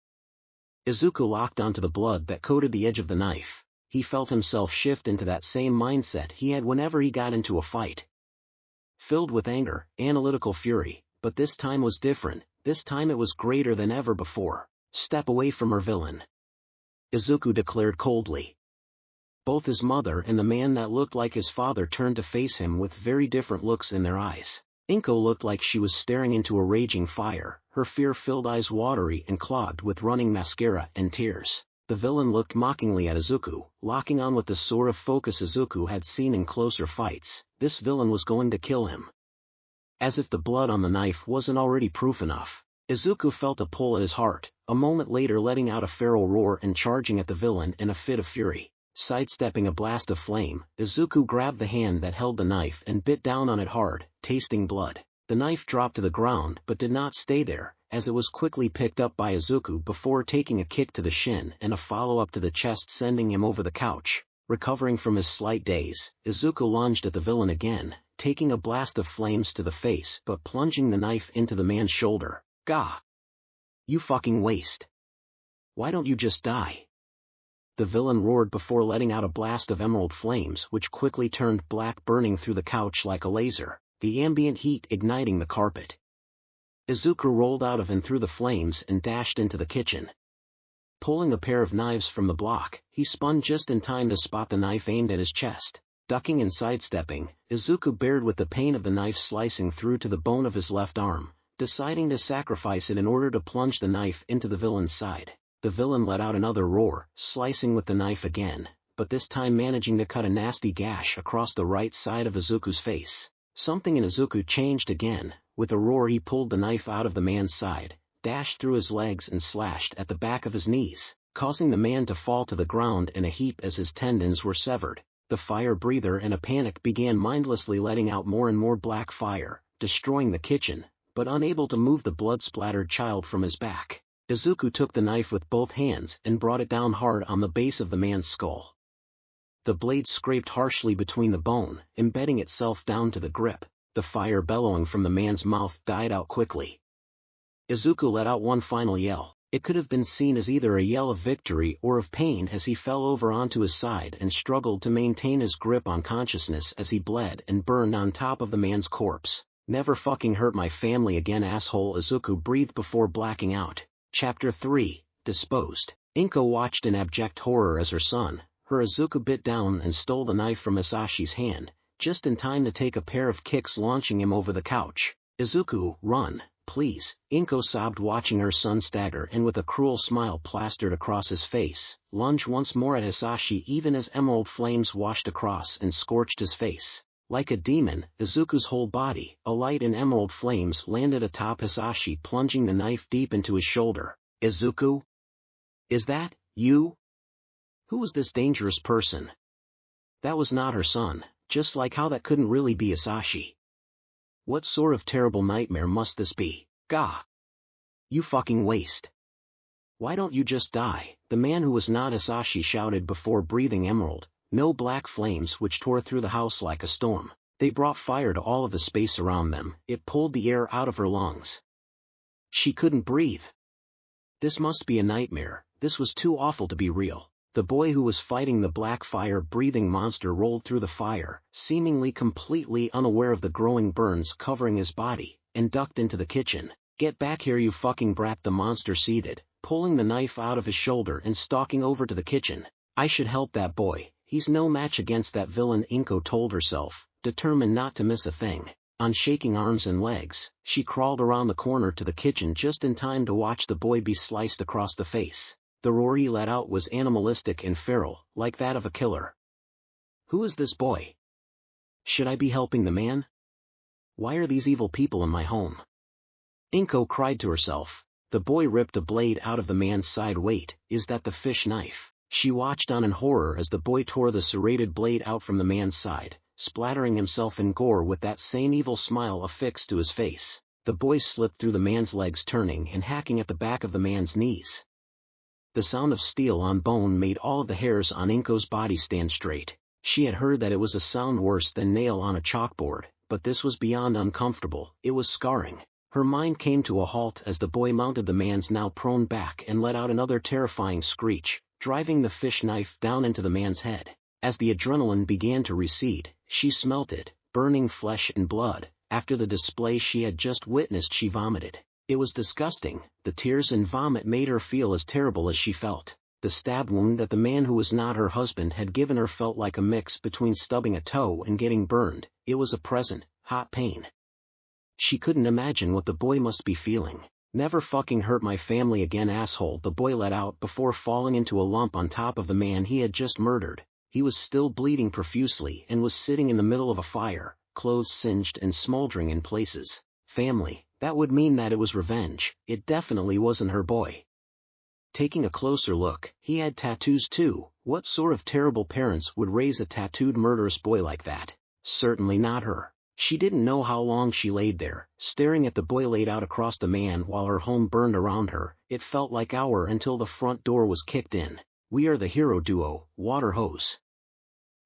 Izuku locked onto the blood that coated the edge of the knife. He felt himself shift into that same mindset he had whenever he got into a fight. Filled with anger, analytical fury, but this time was different, this time it was greater than ever before. Step away from her, villain, Izuku declared coldly. Both his mother and the man that looked like his father turned to face him with very different looks in their eyes. Inko looked like she was staring into a raging fire, her fear-filled eyes watery and clogged with running mascara and tears. The villain looked mockingly at Izuku, locking on with the sort of focus Izuku had seen in closer fights. This villain was going to kill him. As if the blood on the knife wasn't already proof enough, Izuku felt a pull at his heart, a moment later letting out a feral roar and charging at the villain in a fit of fury. Sidestepping a blast of flame, Izuku grabbed the hand that held the knife and bit down on it hard, tasting blood. The knife dropped to the ground but did not stay there, as it was quickly picked up by Izuku before taking a kick to the shin and a follow-up to the chest, sending him over the couch. Recovering from his slight daze, Izuku lunged at the villain again, taking a blast of flames to the face but plunging the knife into the man's shoulder. Gah! You fucking waste! Why don't you just die? The villain roared before letting out a blast of emerald flames which quickly turned black, burning through the couch like a laser, the ambient heat igniting the carpet. Izuku rolled out of and through the flames and dashed into the kitchen. Pulling a pair of knives from the block, he spun just in time to spot the knife aimed at his chest. Ducking and sidestepping, Izuku bared with the pain of the knife slicing through to the bone of his left arm, deciding to sacrifice it in order to plunge the knife into the villain's side. The villain let out another roar, slicing with the knife again, but this time managing to cut a nasty gash across the right side of Izuku's face. Something in Izuku changed again. With a roar he pulled the knife out of the man's side, dashed through his legs and slashed at the back of his knees, causing the man to fall to the ground in a heap as his tendons were severed. The fire breather in a panic began mindlessly letting out more and more black fire, destroying the kitchen, but unable to move the blood-splattered child from his back. Izuku took the knife with both hands and brought it down hard on the base of the man's skull. The blade scraped harshly between the bone, embedding itself down to the grip. The fire bellowing from the man's mouth died out quickly. Izuku let out one final yell. It could have been seen as either a yell of victory or of pain as he fell over onto his side and struggled to maintain his grip on consciousness as he bled and burned on top of the man's corpse. Never fucking hurt my family again, asshole, Izuku breathed before blacking out. Chapter 3, Disposed. Inko watched in abject horror as her son, her Izuku, bit down and stole the knife from Hisashi's hand, just in time to take a pair of kicks launching him over the couch. Izuku, run, please, Inko sobbed watching her son stagger and with a cruel smile plastered across his face, lunge once more at Hisashi even as emerald flames washed across and scorched his face. Like a demon, Izuku's whole body, alight in emerald flames, landed atop Hisashi, plunging the knife deep into his shoulder. Izuku? Is that you? Who was this dangerous person? That was not her son, just like how that couldn't really be Hisashi. What sort of terrible nightmare must this be? Gah! You fucking waste! Why don't you just die? The man who was not Hisashi shouted before breathing emerald. No black flames which tore through the house like a storm. They brought fire to all of the space around them. It pulled the air out of her lungs. She couldn't breathe. This must be a nightmare. This was too awful to be real. The boy who was fighting the black fire-breathing monster rolled through the fire, seemingly completely unaware of the growing burns covering his body, and ducked into the kitchen. Get back here, you fucking brat, the monster seethed, pulling the knife out of his shoulder and stalking over to the kitchen. I should help that boy. He's no match against that villain, Inko told herself, determined not to miss a thing. On shaking arms and legs, she crawled around the corner to the kitchen just in time to watch the boy be sliced across the face. The roar he let out was animalistic and feral, like that of a killer. Who is this boy? Should I be helping the man? Why are these evil people in my home? Inko cried to herself. The boy ripped a blade out of the man's side. Wait, is that the fish knife? She watched on in horror as the boy tore the serrated blade out from the man's side, splattering himself in gore with that same evil smile affixed to his face. The boy slipped through the man's legs, turning and hacking at the back of the man's knees. The sound of steel on bone made all of the hairs on Inko's body stand straight. She had heard that it was a sound worse than nail on a chalkboard, but this was beyond uncomfortable. It was scarring. Her mind came to a halt as the boy mounted the man's now prone back and let out another terrifying screech, driving the fish knife down into the man's head. As the adrenaline began to recede, she smelt it, burning flesh and blood. After the display she had just witnessed, she vomited. It was disgusting. The tears and vomit made her feel as terrible as she felt. The stab wound that the man who was not her husband had given her felt like a mix between stubbing a toe and getting burned. It was a present, hot pain. She couldn't imagine what the boy must be feeling. "Never fucking hurt my family again, asshole," the boy let out before falling into a lump on top of the man he had just murdered. He was still bleeding profusely and was sitting in the middle of a fire, clothes singed and smoldering in places. Family, that would mean that it was revenge. It definitely wasn't her boy. Taking a closer look, he had tattoos too. What sort of terrible parents would raise a tattooed murderous boy like that? Certainly not her. She didn't know how long she laid there, staring at the boy laid out across the man while her home burned around her. It felt like hours until the front door was kicked in. "We are the hero duo, Water Hose.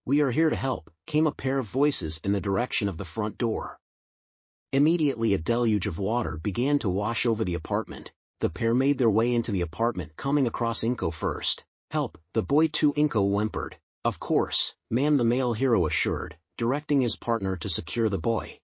We are here to help," came a pair of voices in the direction of the front door. Immediately a deluge of water began to wash over the apartment. The pair made their way into the apartment, coming across Inko first. "Help," the boy too, Inko whimpered. "Of course, ma'am," the male hero assured, directing his partner to secure the boy.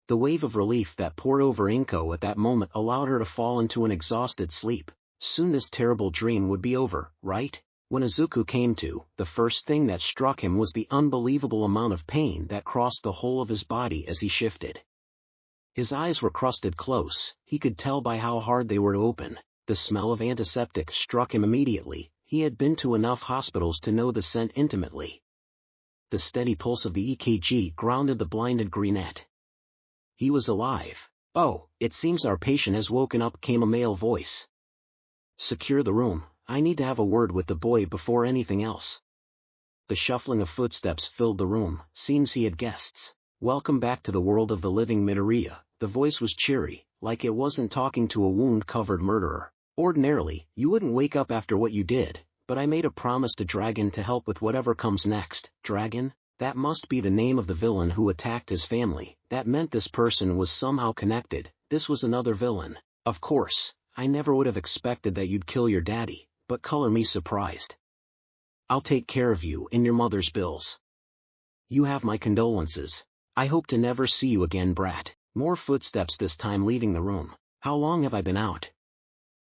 The wave of relief that poured over Inko at that moment allowed her to fall into an exhausted sleep. Soon this terrible dream would be over, right? When Izuku came to, the first thing that struck him was the unbelievable amount of pain that crossed the whole of his body as he shifted. His eyes were crusted close, he could tell by how hard they were to open. The smell of antiseptic struck him immediately. He had been to enough hospitals to know the scent intimately. The steady pulse of the EKG grounded the blinded brunette. He was alive. "Oh, it seems our patient has woken up," came a male voice. "Secure the room. I need to have a word with the boy before anything else." The shuffling of footsteps filled the room. "Seems he had guests. Welcome back to the world of the living, Midoriya." The voice was cheery, like it wasn't talking to a wound-covered murderer. "Ordinarily, you wouldn't wake up after what you did, but I made a promise to Dragon to help with whatever comes next." Dragon? That must be the name of the villain who attacked his family. That meant this person was somehow connected. This was another villain. "Of course, I never would have expected that you'd kill your daddy, but color me surprised. I'll take care of you and your mother's bills. You have my condolences. I hope to never see you again, brat." More footsteps, this time leaving the room. "How long have I been out?"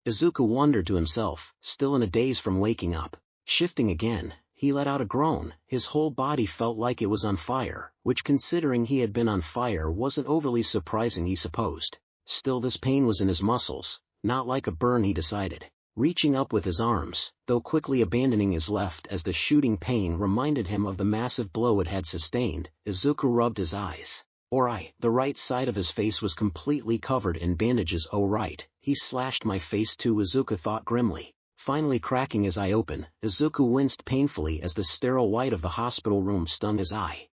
Izuku wondered to himself, still in a daze from waking up. Shifting again, he let out a groan. His whole body felt like it was on fire, which, considering he had been on fire, wasn't overly surprising, he supposed. Still, this pain was in his muscles, not like a burn, he decided. Reaching up with his arms, though quickly abandoning his left as the shooting pain reminded him of the massive blow it had sustained, Izuku rubbed his eyes. The right side of his face was completely covered in bandages. "Oh right, he slashed my face too," Izuku thought grimly. Finally cracking his eye open, Izuku winced painfully as the sterile white of the hospital room stung his eye.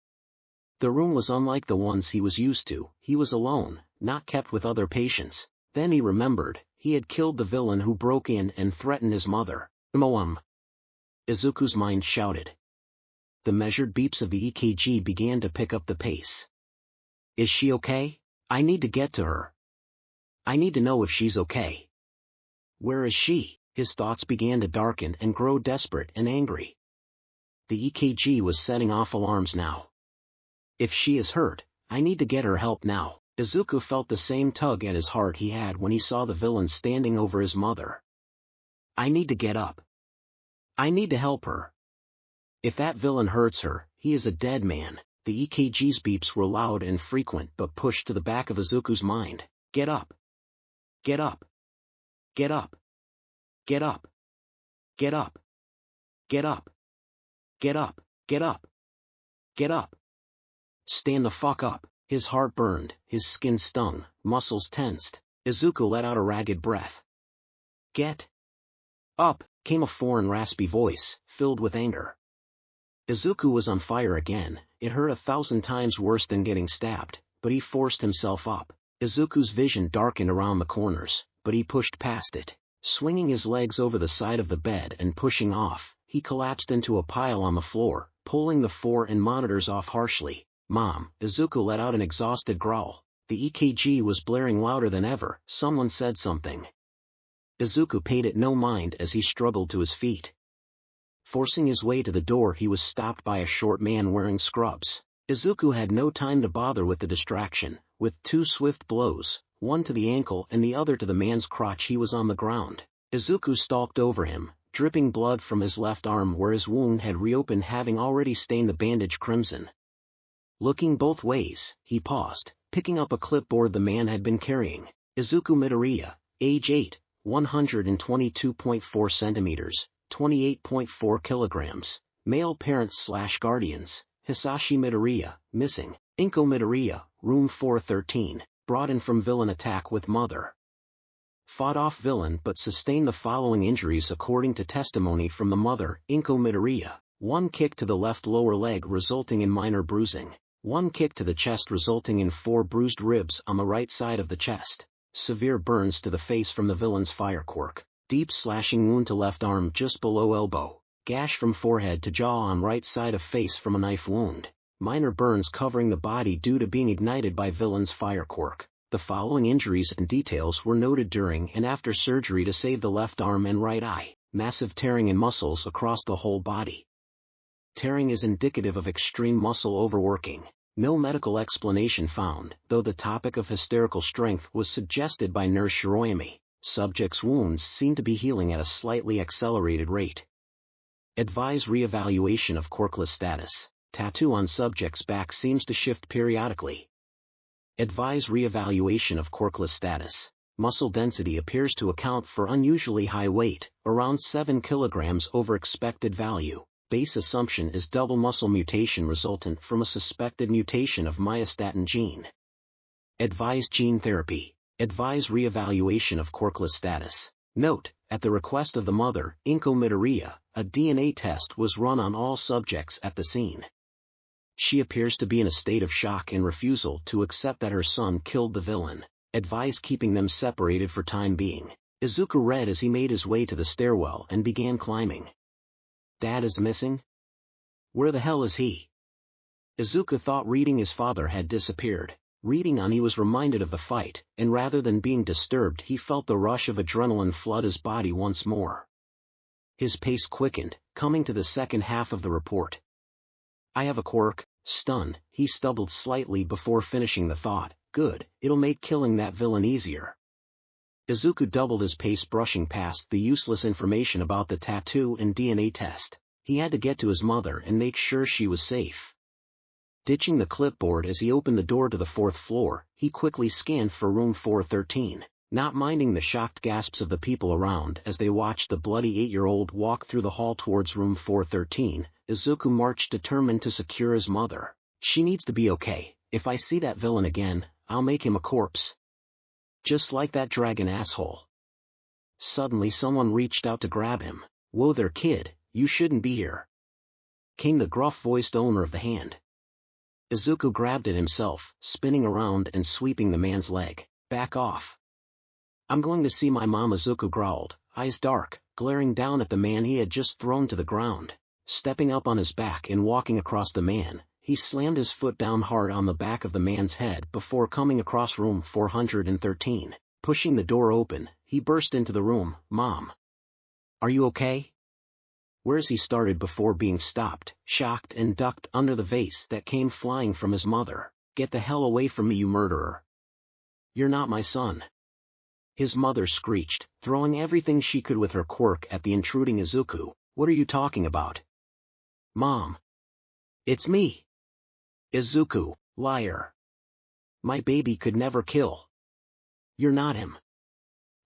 The room was unlike the ones he was used to. He was alone, not kept with other patients. Then he remembered, he had killed the villain who broke in and threatened his mother. Izuku's mind shouted. The measured beeps of the EKG began to pick up the pace. "Is she okay? I need to get to her. I need to know if she's okay. Where is she?" His thoughts began to darken and grow desperate and angry. The EKG was setting off alarms now. "If she is hurt, I need to get her help now." Izuku felt the same tug at his heart he had when he saw the villain standing over his mother. "I need to get up. I need to help her. If that villain hurts her, he is a dead man." The EKG's beeps were loud and frequent but pushed to the back of Izuku's mind. "Get up. Get up. Get up. Get up. Get up. Get up. Get up. Get up. Get up. Stand the fuck up." His heart burned, his skin stung, muscles tensed. Izuku let out a ragged breath. "Get up," came a foreign raspy voice, filled with anger. Izuku was on fire again. It hurt 1,000 times worse than getting stabbed, but he forced himself up. Izuku's vision darkened around the corners, but he pushed past it. Swinging his legs over the side of the bed and pushing off, he collapsed into a pile on the floor, pulling the 4 monitors off harshly. "Mom," Izuku let out an exhausted growl. The EKG was blaring louder than ever. Someone said something. Izuku paid it no mind as he struggled to his feet. Forcing his way to the door, he was stopped by a short man wearing scrubs. Izuku had no time to bother with the distraction. With 2 swift blows, one to the ankle and the other to the man's crotch, he was on the ground. Izuku stalked over him, dripping blood from his left arm where his wound had reopened, having already stained the bandage crimson. Looking both ways, he paused, picking up a clipboard the man had been carrying. Izuku Midoriya, age 8, 122.4 centimeters, 28.4 kilograms, male parents/guardians, Hisashi Midoriya, missing, Inko Midoriya, room 413, brought in from villain attack with mother. Fought off villain but sustained the following injuries according to testimony from the mother, Inko Midoriya: 1 kick to the left lower leg resulting in minor bruising, 1 kick to the chest resulting in 4 bruised ribs on the right side of the chest, severe burns to the face from the villain's fire quirk, deep slashing wound to left arm just below elbow, gash from forehead to jaw on right side of face from a knife wound, minor burns covering the body due to being ignited by villain's fire quirk. The following injuries and details were noted during and after surgery to save the left arm and right eye: massive tearing in muscles across the whole body. Tearing is indicative of extreme muscle overworking. No medical explanation found, though the topic of hysterical strength was suggested by Nurse Shiroyami. Subject's wounds seem to be healing at a slightly accelerated rate. Advise re-evaluation of quirkless status. Tattoo on subject's back seems to shift periodically. Advise re-evaluation of quirkless status. Muscle density appears to account for unusually high weight, around 7 kilograms over expected value. Base assumption is double muscle mutation resultant from a suspected mutation of myostatin gene. Advise gene therapy. Advise re-evaluation of quirkless status. Note, at the request of the mother, Inko Midoriya, a DNA test was run on all subjects at the scene. She appears to be in a state of shock and refusal to accept that her son killed the villain. Advise keeping them separated for time being. Izuku read as he made his way to the stairwell and began climbing. Dad is missing? Where the hell is he? Izuku thought reading his father had disappeared. Reading on, he was reminded of the fight, and rather than being disturbed, he felt the rush of adrenaline flood his body once more. His pace quickened, coming to the second half of the report. I have a quirk. Stunned, he stumbled slightly before finishing the thought. Good, it'll make killing that villain easier. Izuku doubled his pace, brushing past the useless information about the tattoo and DNA test. He had to get to his mother and make sure she was safe. Ditching the clipboard as he opened the door to the 4th floor, he quickly scanned for room 413. Not minding the shocked gasps of the people around as they watched the bloody 8-year-old walk through the hall towards room 413, Izuku marched determined to secure his mother. She needs to be okay. If I see that villain again, I'll make him a corpse. Just like that dragon asshole. Suddenly someone reached out to grab him. Whoa there, kid, you shouldn't be here, came the gruff-voiced owner of the hand. Izuku grabbed it himself, spinning around and sweeping the man's leg. Back off. I'm going to see my mom, Izuku growled, eyes dark, glaring down at the man he had just thrown to the ground. Stepping up on his back and walking across the man, he slammed his foot down hard on the back of the man's head before coming across room 413. Pushing the door open, he burst into the room. Mom. Are you okay? Where's he started before being stopped, shocked, and ducked under the vase that came flying from his mother. Get the hell away from me, you murderer. You're not my son. His mother screeched, throwing everything she could with her quirk at the intruding Izuku. What are you talking about? Mom. It's me. Izuku, liar. My baby could never kill. You're not him.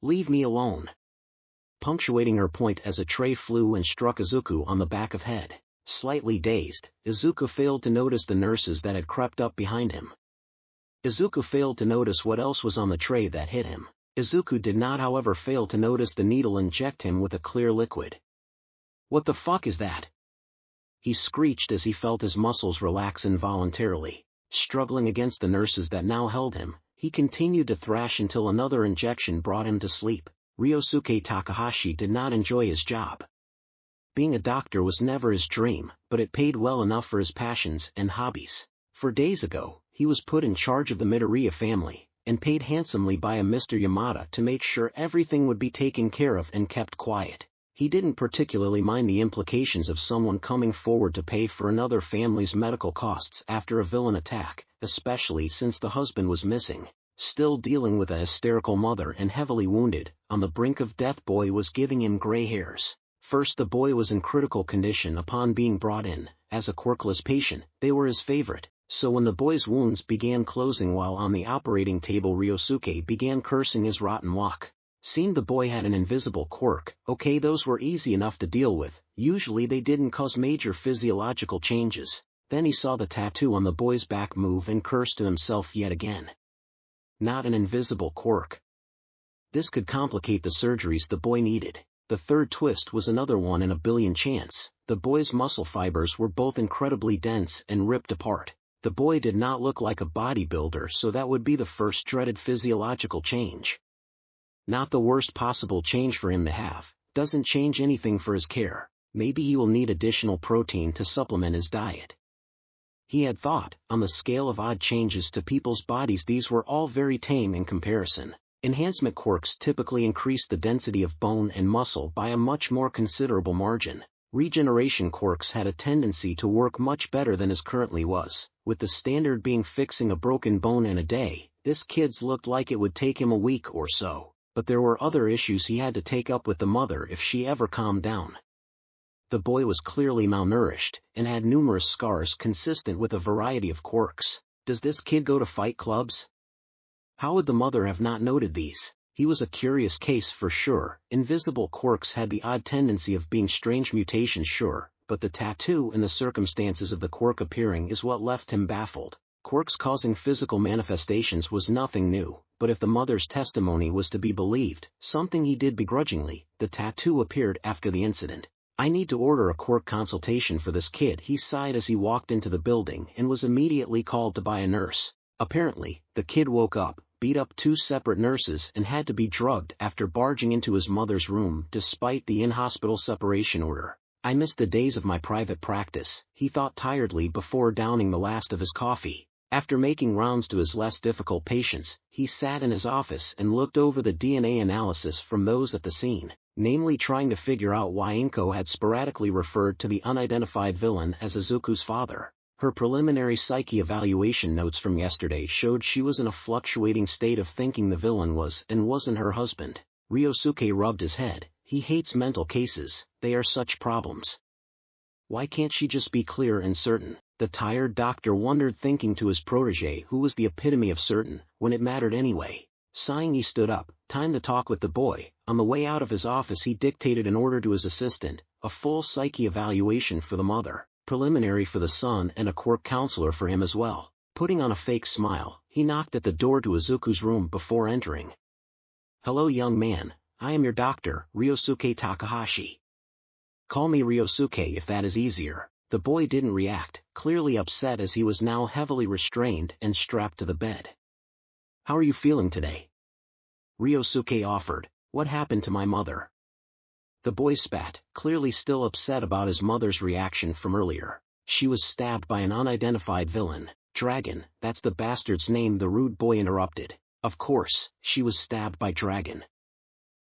Leave me alone. Punctuating her point as a tray flew and struck Izuku on the back of head. Slightly dazed, Izuku failed to notice the nurses that had crept up behind him. Izuku failed to notice what else was on the tray that hit him. Izuku did not, however, fail to notice the needle inject him with a clear liquid. What the fuck is that? He screeched as he felt his muscles relax involuntarily. Struggling against the nurses that now held him, he continued to thrash until another injection brought him to sleep. Ryosuke Takahashi did not enjoy his job. Being a doctor was never his dream, but it paid well enough for his passions and hobbies. For days ago, he was put in charge of the Midoriya family, and paid handsomely by a Mr. Yamada to make sure everything would be taken care of and kept quiet. He didn't particularly mind the implications of someone coming forward to pay for another family's medical costs after a villain attack, especially since the husband was missing. Still dealing with a hysterical mother and heavily wounded, on the brink of death. Boy was giving him gray hairs. First, the boy was in critical condition upon being brought in. As a quirkless patient, they were his favorite, so when the boy's wounds began closing while on the operating table, Ryosuke began cursing his rotten luck. Seemed the boy had an invisible quirk. Okay, those were easy enough to deal with, usually they didn't cause major physiological changes. Then he saw the tattoo on the boy's back move and cursed to himself yet again. Not an invisible quirk. This could complicate the surgeries the boy needed. The third twist was another one in a billion chance. The boy's muscle fibers were both incredibly dense and ripped apart. The boy did not look like a bodybuilder, so that would be the first dreaded physiological change. Not the worst possible change for him to have. Doesn't change anything for his care. Maybe he will need additional protein to supplement his diet. He had thought, on the scale of odd changes to people's bodies, these were all very tame in comparison. Enhancement quirks typically increase the density of bone and muscle by a much more considerable margin. Regeneration quirks had a tendency to work much better than his currently was, with the standard being fixing a broken bone in a day. This kid's looked like it would take him a week or so, but there were other issues he had to take up with the mother if she ever calmed down. The boy was clearly malnourished, and had numerous scars consistent with a variety of quirks. Does this kid go to fight clubs? How would the mother have not noted these? He was a curious case for sure. Invisible quirks had the odd tendency of being strange mutations, sure, but the tattoo and the circumstances of the quirk appearing is what left him baffled. Quirks causing physical manifestations was nothing new, but if the mother's testimony was to be believed, something he did begrudgingly, the tattoo appeared after the incident. I need to order a quirk consultation for this kid, he sighed as he walked into the building and was immediately called to by a nurse. Apparently, the kid woke up, beat up 2 separate nurses and had to be drugged after barging into his mother's room despite the in-hospital separation order. I missed the days of my private practice, he thought tiredly before downing the last of his coffee. After making rounds to his less difficult patients, he sat in his office and looked over the DNA analysis from those at the scene, namely trying to figure out why Inko had sporadically referred to the unidentified villain as Izuku's father. Her preliminary psyche evaluation notes from yesterday showed she was in a fluctuating state of thinking the villain was and wasn't her husband. Ryosuke rubbed his head. He hates mental cases, they are such problems. Why can't she just be clear and certain? The tired doctor wondered, thinking to his protege who was the epitome of certain, when it mattered anyway. Sighing, he stood up. Time to talk with the boy. On the way out of his office he dictated an order to his assistant, a full psyche evaluation for the mother, preliminary for the son, and a quirk counselor for him as well. Putting on a fake smile, he knocked at the door to Izuku's room before entering. Hello young man, I am your doctor, Ryosuke Takahashi. Call me Ryosuke if that is easier. The boy didn't react, clearly upset as he was now heavily restrained and strapped to the bed. How are you feeling today? Ryosuke offered. What happened to my mother? The boy spat, clearly still upset about his mother's reaction from earlier. She was stabbed by an unidentified villain. Dragon, that's the bastard's name, the rude boy interrupted. Of course, she was stabbed by Dragon,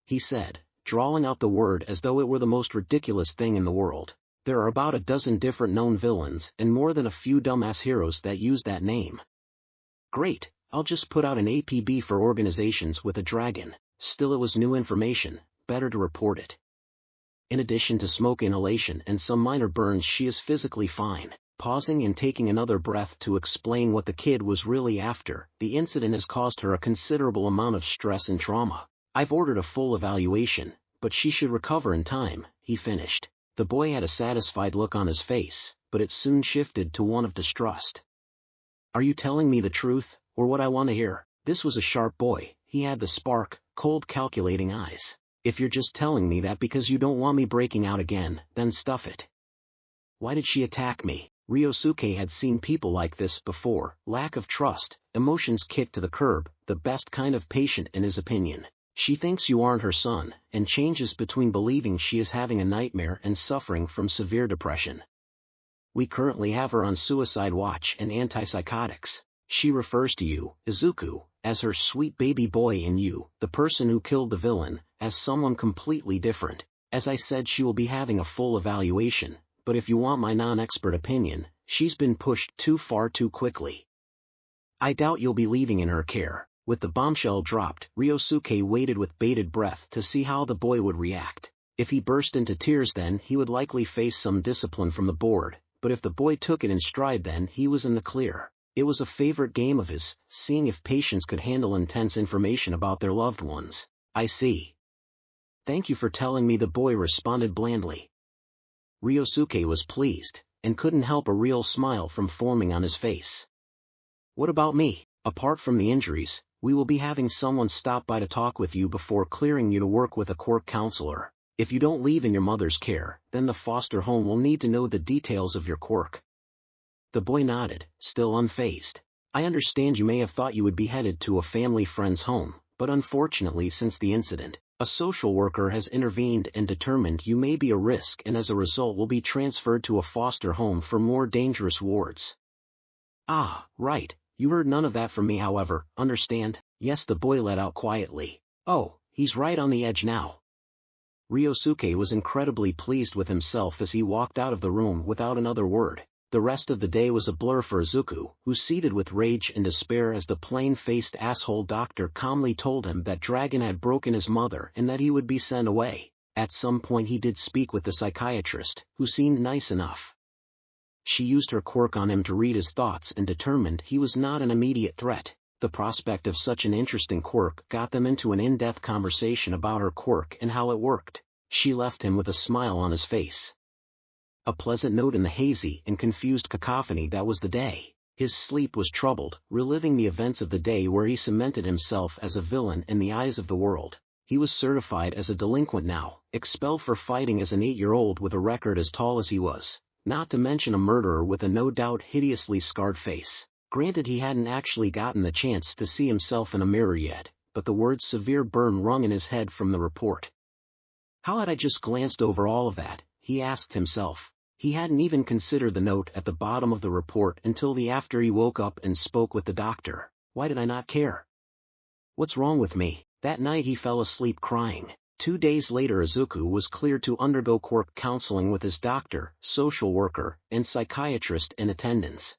he said, drawling out the word as though it were the most ridiculous thing in the world. There are about a dozen different known villains and more than a few dumbass heroes that use that name. Great, I'll just put out an APB for organizations with a dragon. Still, it was new information, better to report it. In addition to smoke inhalation and some minor burns, she is physically fine. Pausing and taking another breath to explain what the kid was really after, the incident has caused her a considerable amount of stress and trauma. I've ordered a full evaluation, but she should recover in time, he finished. The boy had a satisfied look on his face, but it soon shifted to one of distrust. Are you telling me the truth, or what I want to hear? This was a sharp boy, he had the spark, cold calculating eyes. If you're just telling me that because you don't want me breaking out again, then stuff it. Why did she attack me? Ryosuke had seen people like this before, lack of trust, emotions kicked to the curb, the best kind of patient in his opinion. She thinks you aren't her son, and changes between believing she is having a nightmare and suffering from severe depression. We currently have her on suicide watch and antipsychotics. She refers to you, Izuku, as her sweet baby boy, and you, the person who killed the villain, as someone completely different. As I said, she will be having a full evaluation, but if you want my non-expert opinion, she's been pushed too far too quickly. I doubt you'll be leaving in her care." With the bombshell dropped, Ryosuke waited with bated breath to see how the boy would react. If he burst into tears, then he would likely face some discipline from the board, but if the boy took it in stride, then he was in the clear. It was a favorite game of his, seeing if patients could handle intense information about their loved ones. "I see. Thank you for telling me," the boy responded blandly. Ryosuke was pleased, and couldn't help a real smile from forming on his face. "What about me? Apart from the injuries, we will be having someone stop by to talk with you before clearing you to work with a Quirk counselor. If you don't leave in your mother's care, then the foster home will need to know the details of your quirk." The boy nodded, still unfazed. "I understand you may have thought you would be headed to a family friend's home, but unfortunately, since the incident, a social worker has intervened and determined you may be a risk, and as a result will be transferred to a foster home for more dangerous wards." "Ah, right. You heard none of that from me, however, understand?" "Yes," the boy let out quietly. "Oh, he's right on the edge now." Ryosuke was incredibly pleased with himself as he walked out of the room without another word. The rest of the day was a blur for Izuku, who seethed with rage and despair as the plain-faced asshole doctor calmly told him that Dragon had broken his mother and that he would be sent away. At some point he did speak with the psychiatrist, who seemed nice enough. She used her quirk on him to read his thoughts and determined he was not an immediate threat. The prospect of such an interesting quirk got them into an in-depth conversation about her quirk and how it worked. She left him with a smile on his face. A pleasant note in the hazy and confused cacophony that was the day. His sleep was troubled, reliving the events of the day where he cemented himself as a villain in the eyes of the world. He was certified as a delinquent now, expelled for fighting as an 8-year-old with a record as tall as he was, not to mention a murderer with a no doubt hideously scarred face. Granted, he hadn't actually gotten the chance to see himself in a mirror yet, but the words severe burn rung in his head from the report. How had I just glanced over all of that, he asked himself. He hadn't even considered the note at the bottom of the report until after he woke up and spoke with the doctor. Why did I not care? What's wrong with me? That night he fell asleep crying. 2 days later Izuku was cleared to undergo quirk counseling with his doctor, social worker, and psychiatrist in attendance.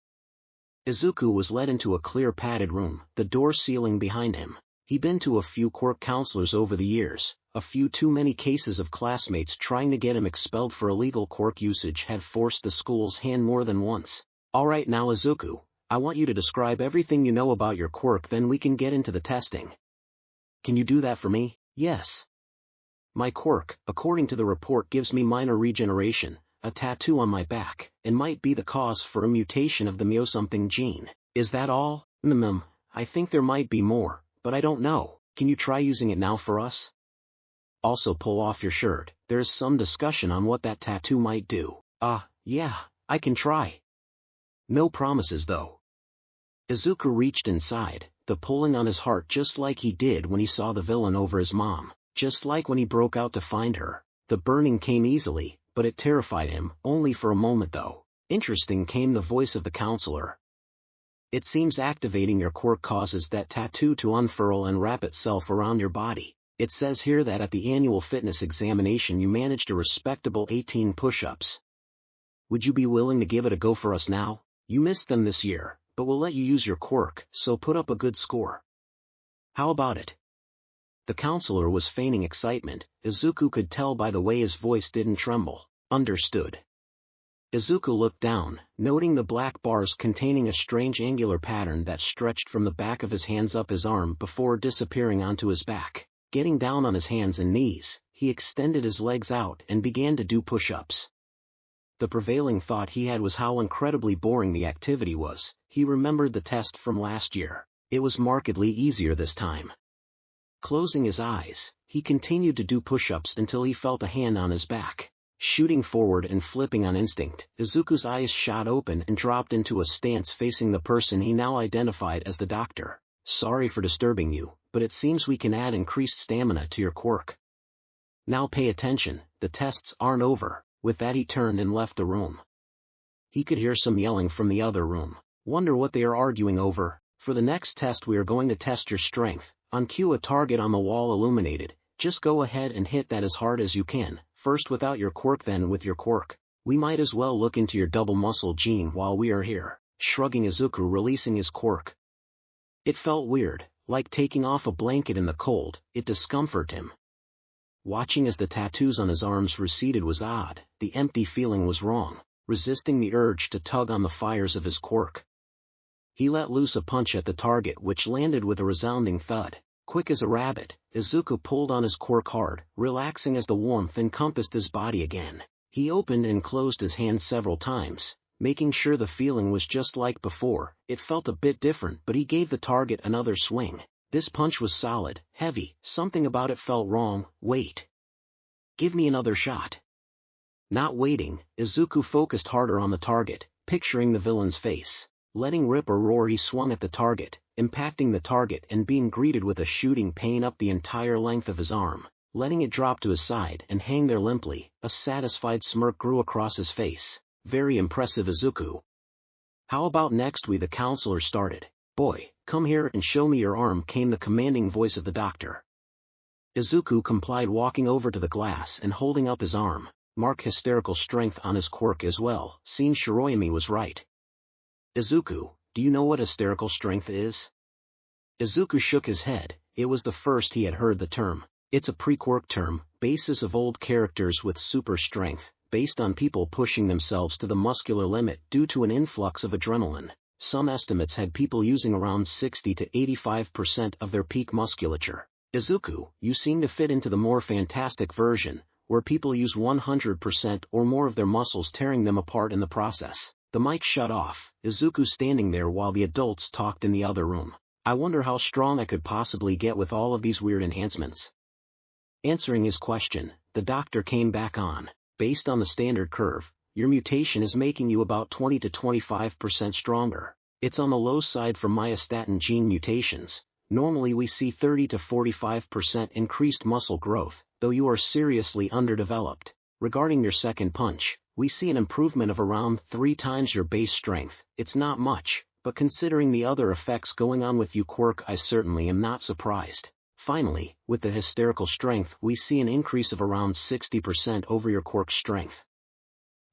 Izuku was led into a clear padded room, the door sealing behind him. He'd been to a few quirk counselors over the years. A few too many cases of classmates trying to get him expelled for illegal quirk usage had forced the school's hand more than once. "Alright now Izuku, I want you to describe everything you know about your quirk, then we can get into the testing." "Can you do that for me?" "Yes. My quirk, according to the report, gives me minor regeneration, a tattoo on my back, and might be the cause for a mutation of the MHA gene." "Is that all?" I think there might be more, but I don't know. Can you try using it now for us? Also pull off your shirt, there's some discussion on what that tattoo might do." Yeah, I can try." "No promises though." Izuku reached inside, the pulling on his heart just like he did when he saw the villain over his mom, just like when he broke out to find her. The burning came easily, but it terrified him, only for a moment though. Interesting, came the voice of the counselor. "It seems activating your quirk causes that tattoo to unfurl and wrap itself around your body. It says here that at the annual fitness examination you managed a respectable 18 push-ups. Would you be willing to give it a go for us now? You missed them this year, but we'll let you use your quirk, so put up a good score. How about it?" The counselor was feigning excitement. Izuku could tell by the way his voice didn't tremble. "Understood." Izuku looked down, noting the black bars containing a strange angular pattern that stretched from the back of his hands up his arm before disappearing onto his back. Getting down on his hands and knees, he extended his legs out and began to do push-ups. The prevailing thought he had was how incredibly boring the activity was. He remembered the test from last year. It was markedly easier this time. Closing his eyes, he continued to do push-ups until he felt a hand on his back. Shooting forward and flipping on instinct, Izuku's eyes shot open and dropped into a stance facing the person he now identified as the doctor. "Sorry for disturbing you, but it seems we can add increased stamina to your quirk. Now pay attention, the tests aren't over." With that he turned and left the room. He could hear some yelling from the other room. Wonder what they are arguing over. For the next test we are going to test your strength. On cue a target on the wall illuminated. Just go ahead and hit that as hard as you can, first without your quirk then with your quirk. We might as well look into your double muscle gene while we are here. Shrugging Izuku releasing his quirk. It felt weird, like taking off a blanket in the cold. It discomforted him. Watching as the tattoos on his arms receded was odd. The empty feeling was wrong, resisting the urge to tug on the fires of his quirk. He let loose a punch at the target which landed with a resounding thud. Quick as a rabbit, Izuku pulled on his quirk hard, relaxing as the warmth encompassed his body again. He opened and closed his hand several times, making sure the feeling was just like before. It felt a bit different, but he gave the target another swing. This punch was solid, heavy, something about it felt wrong. Wait. Give me another shot. Not waiting, Izuku focused harder on the target, picturing the villain's face. Letting rip a roar he swung at the target, impacting the target and being greeted with a shooting pain up the entire length of his arm. Letting it drop to his side and hang there limply, a satisfied smirk grew across his face. Very impressive, Izuku. How about next? The counselor started. Boy, come here and show me your arm, came the commanding voice of the doctor. Izuku complied, walking over to the glass and holding up his arm. Mark hysterical strength on his quirk as well. Seeing Shiroyami was right. Izuku, do you know what hysterical strength is? Izuku shook his head. It was the first he had heard the term. It's a pre-quirk term, basis of old characters with super strength, based on people pushing themselves to the muscular limit due to an influx of adrenaline. Some estimates had people using around 60 to 85% of their peak musculature. Izuku, you seem to fit into the more fantastic version, where people use 100% or more of their muscles, tearing them apart in the process. The mic shut off, Izuku standing there while the adults talked in the other room. I wonder how strong I could possibly get with all of these weird enhancements. Answering his question, the doctor came back on. Based on the standard curve, your mutation is making you about 20 to 25% stronger. It's on the low side for myostatin gene mutations. Normally we see 30 to 45% increased muscle growth, though you are seriously underdeveloped. Regarding your second punch, we see an improvement of around 3 times your base strength. It's not much, but considering the other effects going on with you, Quirk, I certainly am not surprised. Finally, with the hysterical strength, we see an increase of around 60% over your quirk strength.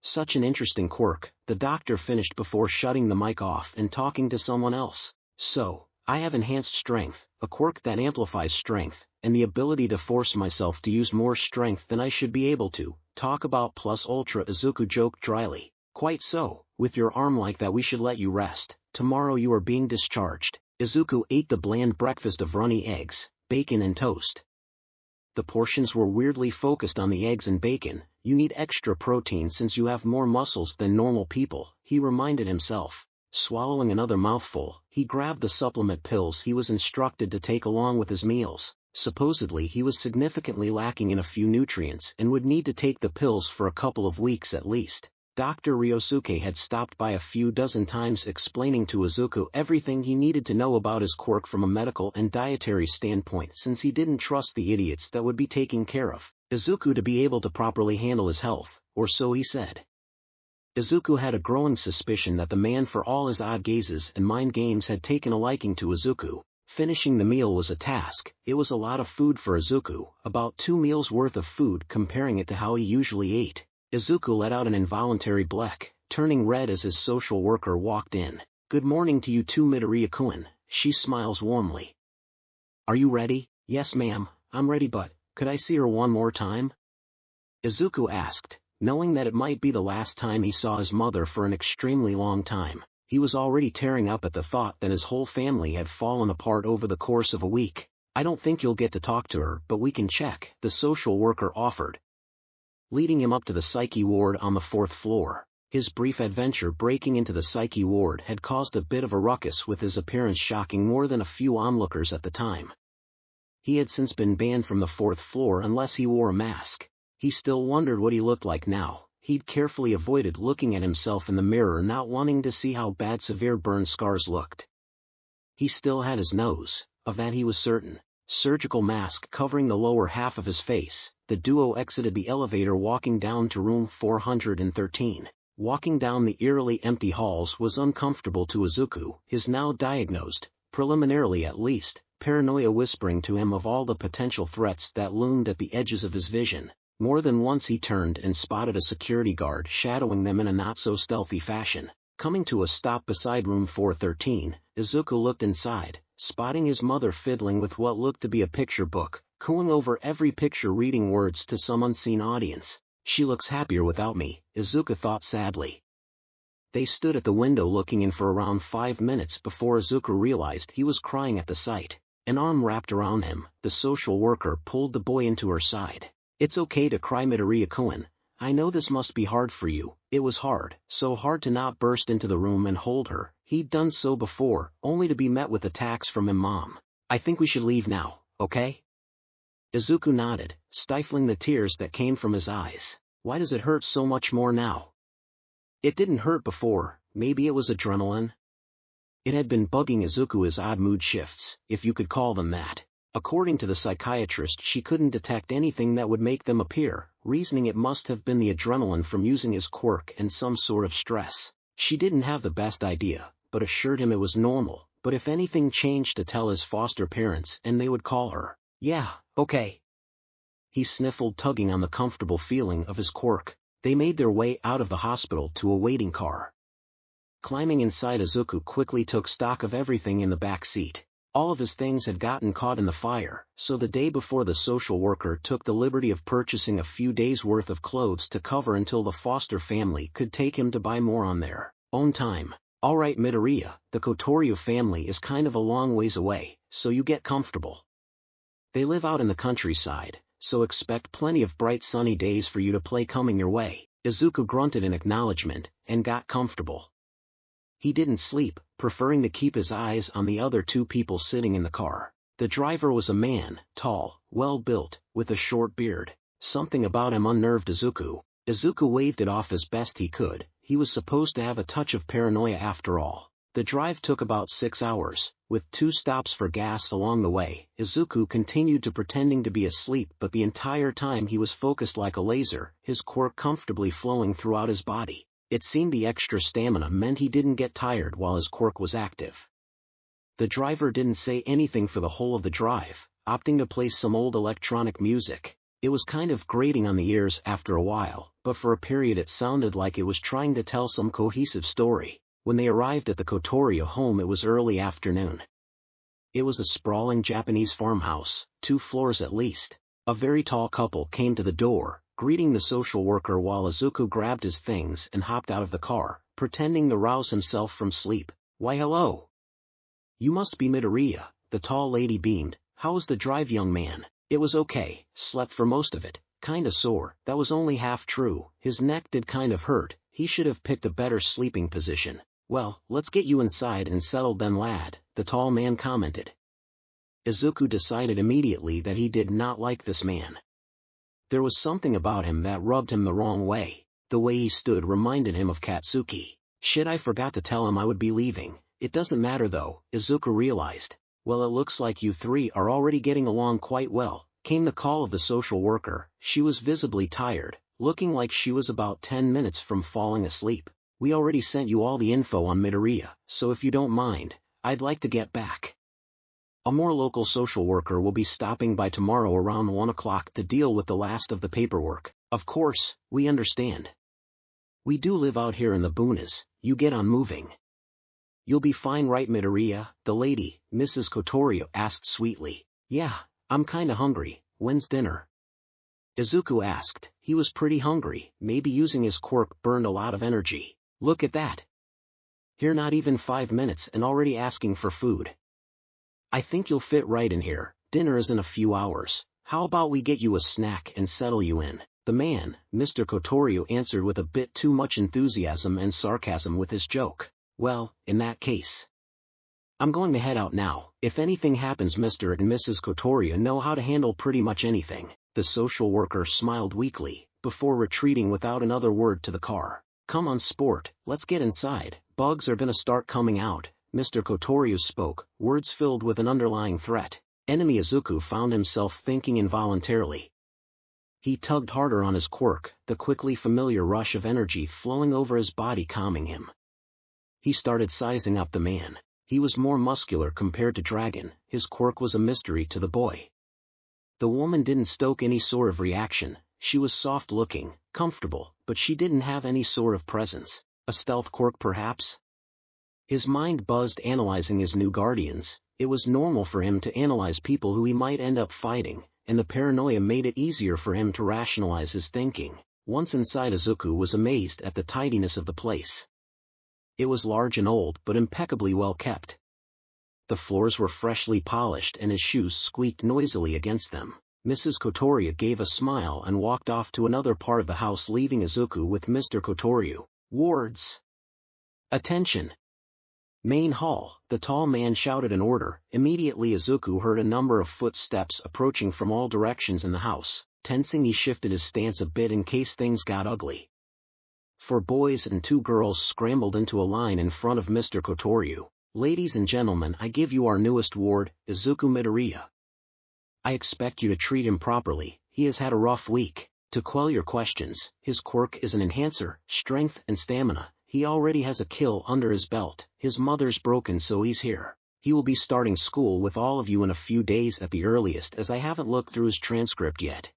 Such an interesting quirk, the doctor finished before shutting the mic off and talking to someone else. So, I have enhanced strength, a quirk that amplifies strength, and the ability to force myself to use more strength than I should be able to. Talk about plus ultra, Izuku joked dryly. Quite so, with your arm like that we should let you rest. Tomorrow you are being discharged. Izuku ate the bland breakfast of runny eggs, bacon and toast. The portions were weirdly focused on the eggs and bacon. You need extra protein since you have more muscles than normal people, he reminded himself. Swallowing another mouthful, he grabbed the supplement pills he was instructed to take along with his meals. Supposedly he was significantly lacking in a few nutrients and would need to take the pills for a couple of weeks at least. Dr. Ryosuke had stopped by a few dozen times explaining to Izuku everything he needed to know about his quirk from a medical and dietary standpoint, since he didn't trust the idiots that would be taking care of Izuku to be able to properly handle his health, or so he said. Izuku had a growing suspicion that the man, for all his odd gazes and mind games, had taken a liking to Izuku. Finishing the meal was a task. It was a lot of food for Izuku, about 2 meals worth of food comparing it to how he usually ate. Izuku let out an involuntary bleck, turning red as his social worker walked in. Good morning to you too, Midoriya-kun, she smiles warmly. Are you ready? Yes ma'am, I'm ready, but could I see her one more time? Izuku asked, knowing that it might be the last time he saw his mother for an extremely long time. He was already tearing up at the thought that his whole family had fallen apart over the course of a week. I don't think you'll get to talk to her, but we can check, the social worker offered, leading him up to the psyche ward on the 4th floor. His brief adventure breaking into the psyche ward had caused a bit of a ruckus, with his appearance shocking more than a few onlookers at the time. He had since been banned from the 4th floor unless he wore a mask. He still wondered what he looked like now. He'd carefully avoided looking at himself in the mirror, not wanting to see how bad severe burn scars looked. He still had his nose, of that he was certain. Surgical mask covering the lower half of his face, the duo exited the elevator, walking down to room 413. Walking down the eerily empty halls was uncomfortable to Izuku, his now diagnosed, preliminarily at least, paranoia whispering to him of all the potential threats that loomed at the edges of his vision. More than once he turned and spotted a security guard shadowing them in a not-so-stealthy fashion. Coming to a stop beside room 413, Izuku looked inside, spotting his mother fiddling with what looked to be a picture book, cooing over every picture reading words to some unseen audience. She looks happier without me, Izuku thought sadly. They stood at the window looking in for around 5 minutes before Izuku realized he was crying at the sight. An arm wrapped around him, the social worker pulled the boy into her side. It's okay to cry, Midoriya-kun. I know this must be hard for you. It was hard, so hard to not burst into the room and hold her. He'd done so before, only to be met with attacks from him. Mom. I think we should leave now, okay? Izuku nodded, stifling the tears that came from his eyes. Why does it hurt so much more now? It didn't hurt before, maybe it was adrenaline? It had been bugging Izuku, his odd mood shifts, if you could call them that. According to the psychiatrist, she couldn't detect anything that would make them appear, reasoning it must have been the adrenaline from using his quirk and some sort of stress. She didn't have the best idea, but assured him it was normal, but if anything changed to tell his foster parents and they would call her. Yeah, okay. He sniffled, tugging on the comfortable feeling of his quirk. They made their way out of the hospital to a waiting car. Climbing inside, Izuku quickly took stock of everything in the back seat. All of his things had gotten caught in the fire, so the day before the social worker took the liberty of purchasing a few days' worth of clothes to cover until the foster family could take him to buy more on their own time. Alright, Midoriya, the Kotoryu family is kind of a long ways away, so you get comfortable. They live out in the countryside, so expect plenty of bright sunny days for you to play coming your way. Izuku grunted in acknowledgement, and got comfortable. He didn't sleep, preferring to keep his eyes on the other two people sitting in the car. The driver was a man, tall, well-built, with a short beard. Something about him unnerved Izuku. Izuku waved it off as best he could. He was supposed to have a touch of paranoia after all. The drive took about 6 hours, with 2 stops for gas along the way. Izuku continued to pretending to be asleep, but the entire time he was focused like a laser, his quirk comfortably flowing throughout his body. It seemed the extra stamina meant he didn't get tired while his quirk was active. The driver didn't say anything for the whole of the drive, opting to play some old electronic music. It was kind of grating on the ears after a while, but for a period it sounded like it was trying to tell some cohesive story. When they arrived at the Kotoryu home, it was early afternoon. It was a sprawling Japanese farmhouse, 2 floors at least. A very tall couple came to the door, greeting the social worker while Izuku grabbed his things and hopped out of the car, pretending to rouse himself from sleep. Why, hello. You must be Midoriya, the tall lady beamed. How was the drive, young man? It was okay, slept for most of it, kinda sore. That was only half true, his neck did kind of hurt, he should have picked a better sleeping position. Well, let's get you inside and settled then, lad, the tall man commented. Izuku decided immediately that he did not like this man. There was something about him that rubbed him the wrong way. The way he stood reminded him of Katsuki. Shit, I forgot to tell him I would be leaving. It doesn't matter though, Izuku realized. Well, it looks like you 3 are already getting along quite well. Came the call of the social worker. She was visibly tired, looking like she was about 10 minutes from falling asleep. We already sent you all the info on Midoriya, so if you don't mind, I'd like to get back. A more local social worker will be stopping by tomorrow around 1 o'clock to deal with the last of the paperwork. Of course, we understand. We do live out here in the boonies, you get on moving. You'll be fine, right, Midoriya? The lady, Mrs. Kotoryu, asked sweetly. Yeah, I'm kinda hungry. When's dinner? Izuku asked. He was pretty hungry, maybe using his quirk burned a lot of energy. Look at that. Here not even 5 minutes and already asking for food. I think you'll fit right in here, dinner is in a few hours. How about we get you a snack and settle you in? The man, Mr. Kotoryu, answered with a bit too much enthusiasm and sarcasm with his joke. Well, in that case. I'm going to head out now. If anything happens, Mr. and Mrs. Kotoryu know how to handle pretty much anything. The social worker smiled weakly, before retreating without another word to the car. Come on, sport, let's get inside. Bugs are gonna start coming out. Mr. Kotoryu spoke, words filled with an underlying threat. Enemy Izuku found himself thinking involuntarily. He tugged harder on his quirk, the quickly familiar rush of energy flowing over his body calming him. He started sizing up the man. He was more muscular compared to Dragon, his quirk was a mystery to the boy. The woman didn't stoke any sort of reaction, she was soft-looking, comfortable, but she didn't have any sort of presence. A stealth quirk perhaps? His mind buzzed analyzing his new guardians. It was normal for him to analyze people who he might end up fighting, and the paranoia made it easier for him to rationalize his thinking. Once inside, Izuku was amazed at the tidiness of the place. It was large and old but impeccably well kept. The floors were freshly polished and his shoes squeaked noisily against them. Mrs. Kotoria gave a smile and walked off to another part of the house, leaving Izuku with Mr. Kotoryu. Wards! Attention! Main hall, the tall man shouted an order. Immediately Izuku heard a number of footsteps approaching from all directions in the house. Tensing, he shifted his stance a bit in case things got ugly. 4 boys and 2 girls scrambled into a line in front of Mr. Kotoryu. Ladies and gentlemen, I give you our newest ward, Izuku Midoriya. I expect you to treat him properly, he has had a rough week. To quell your questions, his quirk is an enhancer, strength and stamina. He already has a kill under his belt, his mother's broken so he's here. He will be starting school with all of you in a few days at the earliest, as I haven't looked through his transcript yet.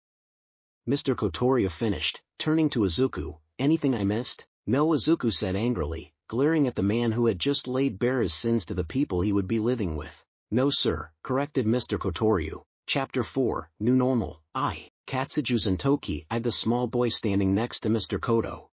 Mr. Kotoryu finished, turning to Izuku. Anything I missed? No, Izuku said angrily, glaring at the man who had just laid bare his sins to the people he would be living with. No sir, corrected Mr. Kotoryu. Chapter 4, New Normal. Katsuju Zentoki eyed the small boy standing next to Mr. Koto.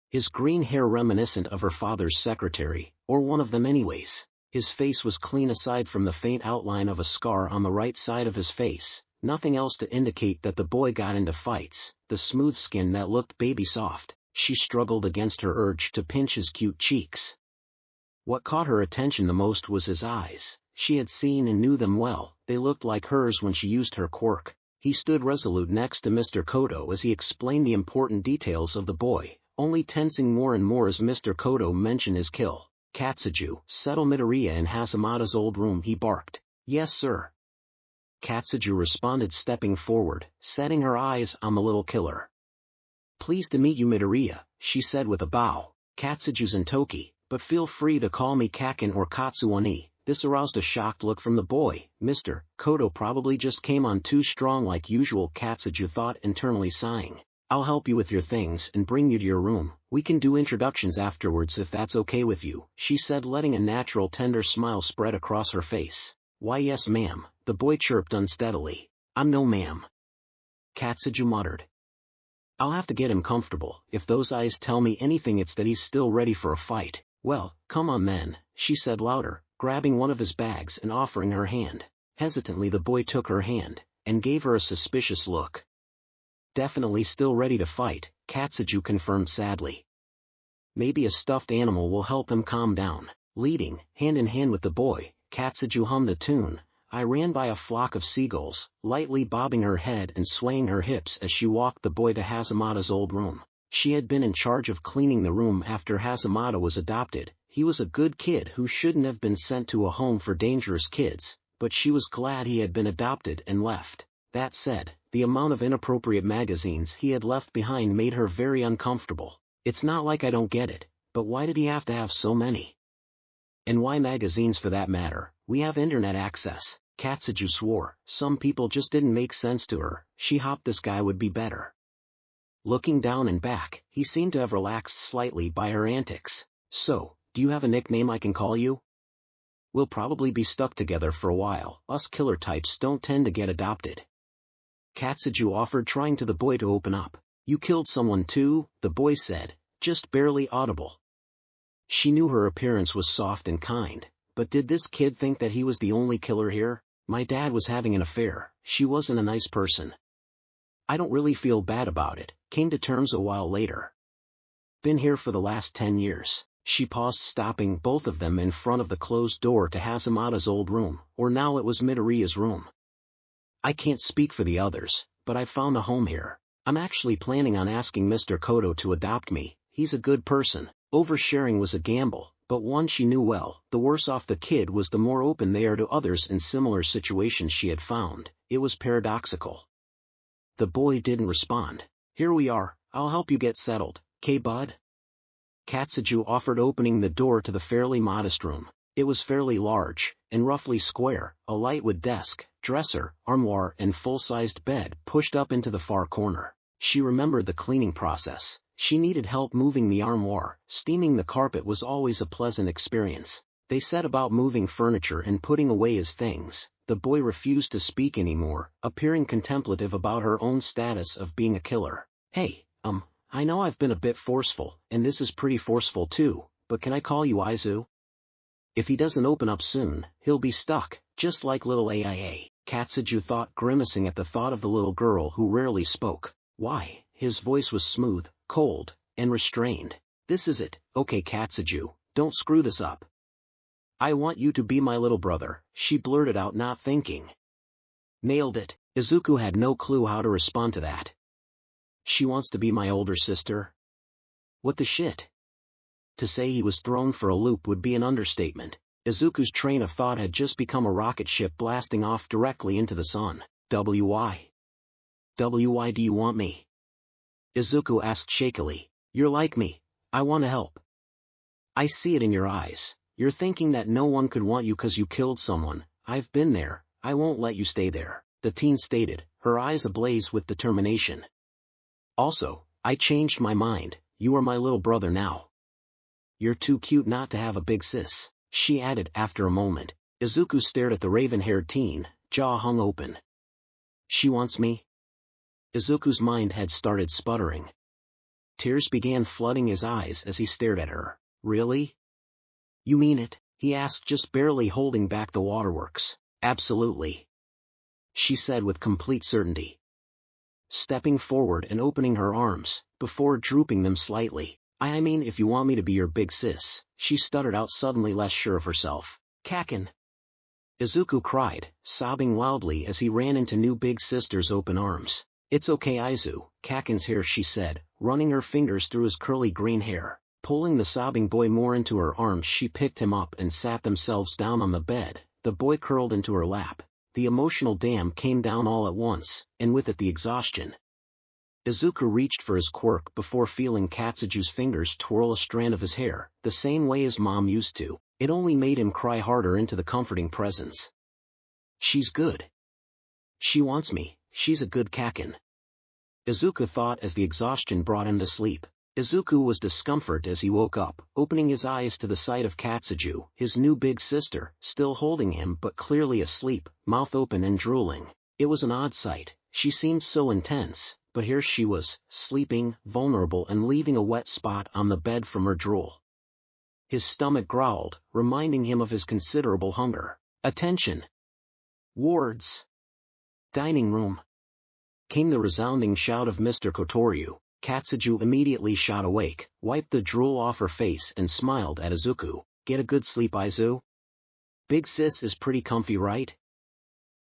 His green hair reminiscent of her father's secretary, or one of them anyways. His face was clean aside from the faint outline of a scar on the right side of his face, nothing else to indicate that the boy got into fights, the smooth skin that looked baby soft. She struggled against her urge to pinch his cute cheeks. What caught her attention the most was his eyes. She had seen and knew them well, they looked like hers when she used her quirk. He stood resolute next to Mr. Koto as he explained the important details of the boy, only tensing more and more as Mr. Koto mentioned his kill. Katsuju, settle Midoriya in Hazamada's old room, he barked. Yes sir. Katsuju responded, stepping forward, setting her eyes on the little killer. Pleased to meet you Midoriya, she said with a bow. Katsuju Zentoki, but feel free to call me Kaken or Katsuani. This aroused a shocked look from the boy. Mr. Koto probably just came on too strong like usual, Katsuju thought, internally sighing. I'll help you with your things and bring you to your room. We can do introductions afterwards if that's okay with you, she said, letting a natural tender smile spread across her face. Why yes ma'am, the boy chirped unsteadily. I'm no ma'am. Katsuju muttered. I'll have to get him comfortable. If those eyes tell me anything, it's that he's still ready for a fight. Well, come on then, she said louder, grabbing one of his bags and offering her hand. Hesitantly the boy took her hand, and gave her a suspicious look. Definitely still ready to fight, Katsuju confirmed sadly. Maybe a stuffed animal will help him calm down. Leading, hand in hand with the boy, Katsuju hummed a tune. I ran by a flock of seagulls, lightly bobbing her head and swaying her hips as she walked the boy to Hazamada's old room. She had been in charge of cleaning the room after Hazamada was adopted. He was a good kid who shouldn't have been sent to a home for dangerous kids, but she was glad he had been adopted and left. That said, the amount of inappropriate magazines he had left behind made her very uncomfortable. It's not like I don't get it, but why did he have to have so many? And why magazines for that matter? We have internet access. Katsuju swore. Some people just didn't make sense to her. She hoped this guy would be better. Looking down and back, he seemed to have relaxed slightly by her antics. So, do you have a nickname I can call you? We'll probably be stuck together for a while. Us killer types don't tend to get adopted. Katsuju offered, trying to the boy to open up. You killed someone too, the boy said, just barely audible. She knew her appearance was soft and kind, but did this kid think that he was the only killer here? My dad was having an affair. She wasn't a nice person. I don't really feel bad about it, came to terms a while later. Been here for the last 10 years. She paused, stopping both of them in front of the closed door to Hazamada's old room, or now it was Midoriya's room. I can't speak for the others, but I found a home here. I'm actually planning on asking Mr. Koto to adopt me. He's a good person. Oversharing was a gamble, but one she knew well. The worse off the kid was, the more open they are to others in similar situations she had found. It was paradoxical. The boy didn't respond. Here we are, I'll help you get settled, "'K bud?" Katsuju offered, opening the door to the fairly modest room. It was fairly large, and roughly square, a lightwood desk, dresser, armoire and full-sized bed pushed up into the far corner. She remembered the cleaning process. She needed help moving the armoire. Steaming the carpet was always a pleasant experience. They set about moving furniture and putting away his things. The boy refused to speak anymore, appearing contemplative about her own status of being a killer. "Hey, I know I've been a bit forceful, and this is pretty forceful too, but can I call you Aizu? If he doesn't open up soon, he'll be stuck, just like little AIA." Katsuju thought, grimacing at the thought of the little girl who rarely spoke. "Why?" His voice was smooth, cold, and restrained. "This is it, okay Katsuju, don't screw this up. I want you to be my little brother," she blurted out, not thinking. Nailed it. Izuku had no clue how to respond to that. She wants to be my older sister? What the shit? To say he was thrown for a loop would be an understatement. Izuku's train of thought had just become a rocket ship blasting off directly into the sun. Why do you want me?" Izuku asked shakily. "You're like me. I want to help. I see it in your eyes. You're thinking that no one could want you because you killed someone. I've been there. I won't let you stay there," the teen stated, her eyes ablaze with determination. "Also, I changed my mind. You are my little brother now. You're too cute not to have a big sis," she added after a moment. Izuku stared at the raven-haired teen, jaw hung open. "She wants me?" Izuku's mind had started sputtering. Tears began flooding his eyes as he stared at her. "Really? You mean it?" he asked, just barely holding back the waterworks. "Absolutely," she said with complete certainty, stepping forward and opening her arms, before drooping them slightly. I mean if you want me to be your big sis," she stuttered out, suddenly less sure of herself. "Kaken!" Izuku cried, sobbing loudly as he ran into new big sister's open arms. "It's okay Aizu, Kaken's here," she said, running her fingers through his curly green hair. Pulling the sobbing boy more into her arms, she picked him up and sat themselves down on the bed. The boy curled into her lap. The emotional dam came down all at once, and with it the exhaustion. Izuku reached for his quirk before feeling Katsuju's fingers twirl a strand of his hair, the same way his mom used to. It only made him cry harder into the comforting presence. "She's good. She wants me, she's a good Kaken," Izuku thought as the exhaustion brought him to sleep. Izuku was discomforted as he woke up, opening his eyes to the sight of Katsuju, his new big sister, still holding him but clearly asleep, mouth open and drooling. It was an odd sight. She seemed so intense, but here she was, sleeping, vulnerable and leaving a wet spot on the bed from her drool. His stomach growled, reminding him of his considerable hunger. "Attention! Wards!" Dining room. Came the resounding shout of Mr. Kotoryu. Katsuju immediately shot awake, wiped the drool off her face and smiled at Izuku. "Get a good sleep Aizu? Big sis is pretty comfy, right?"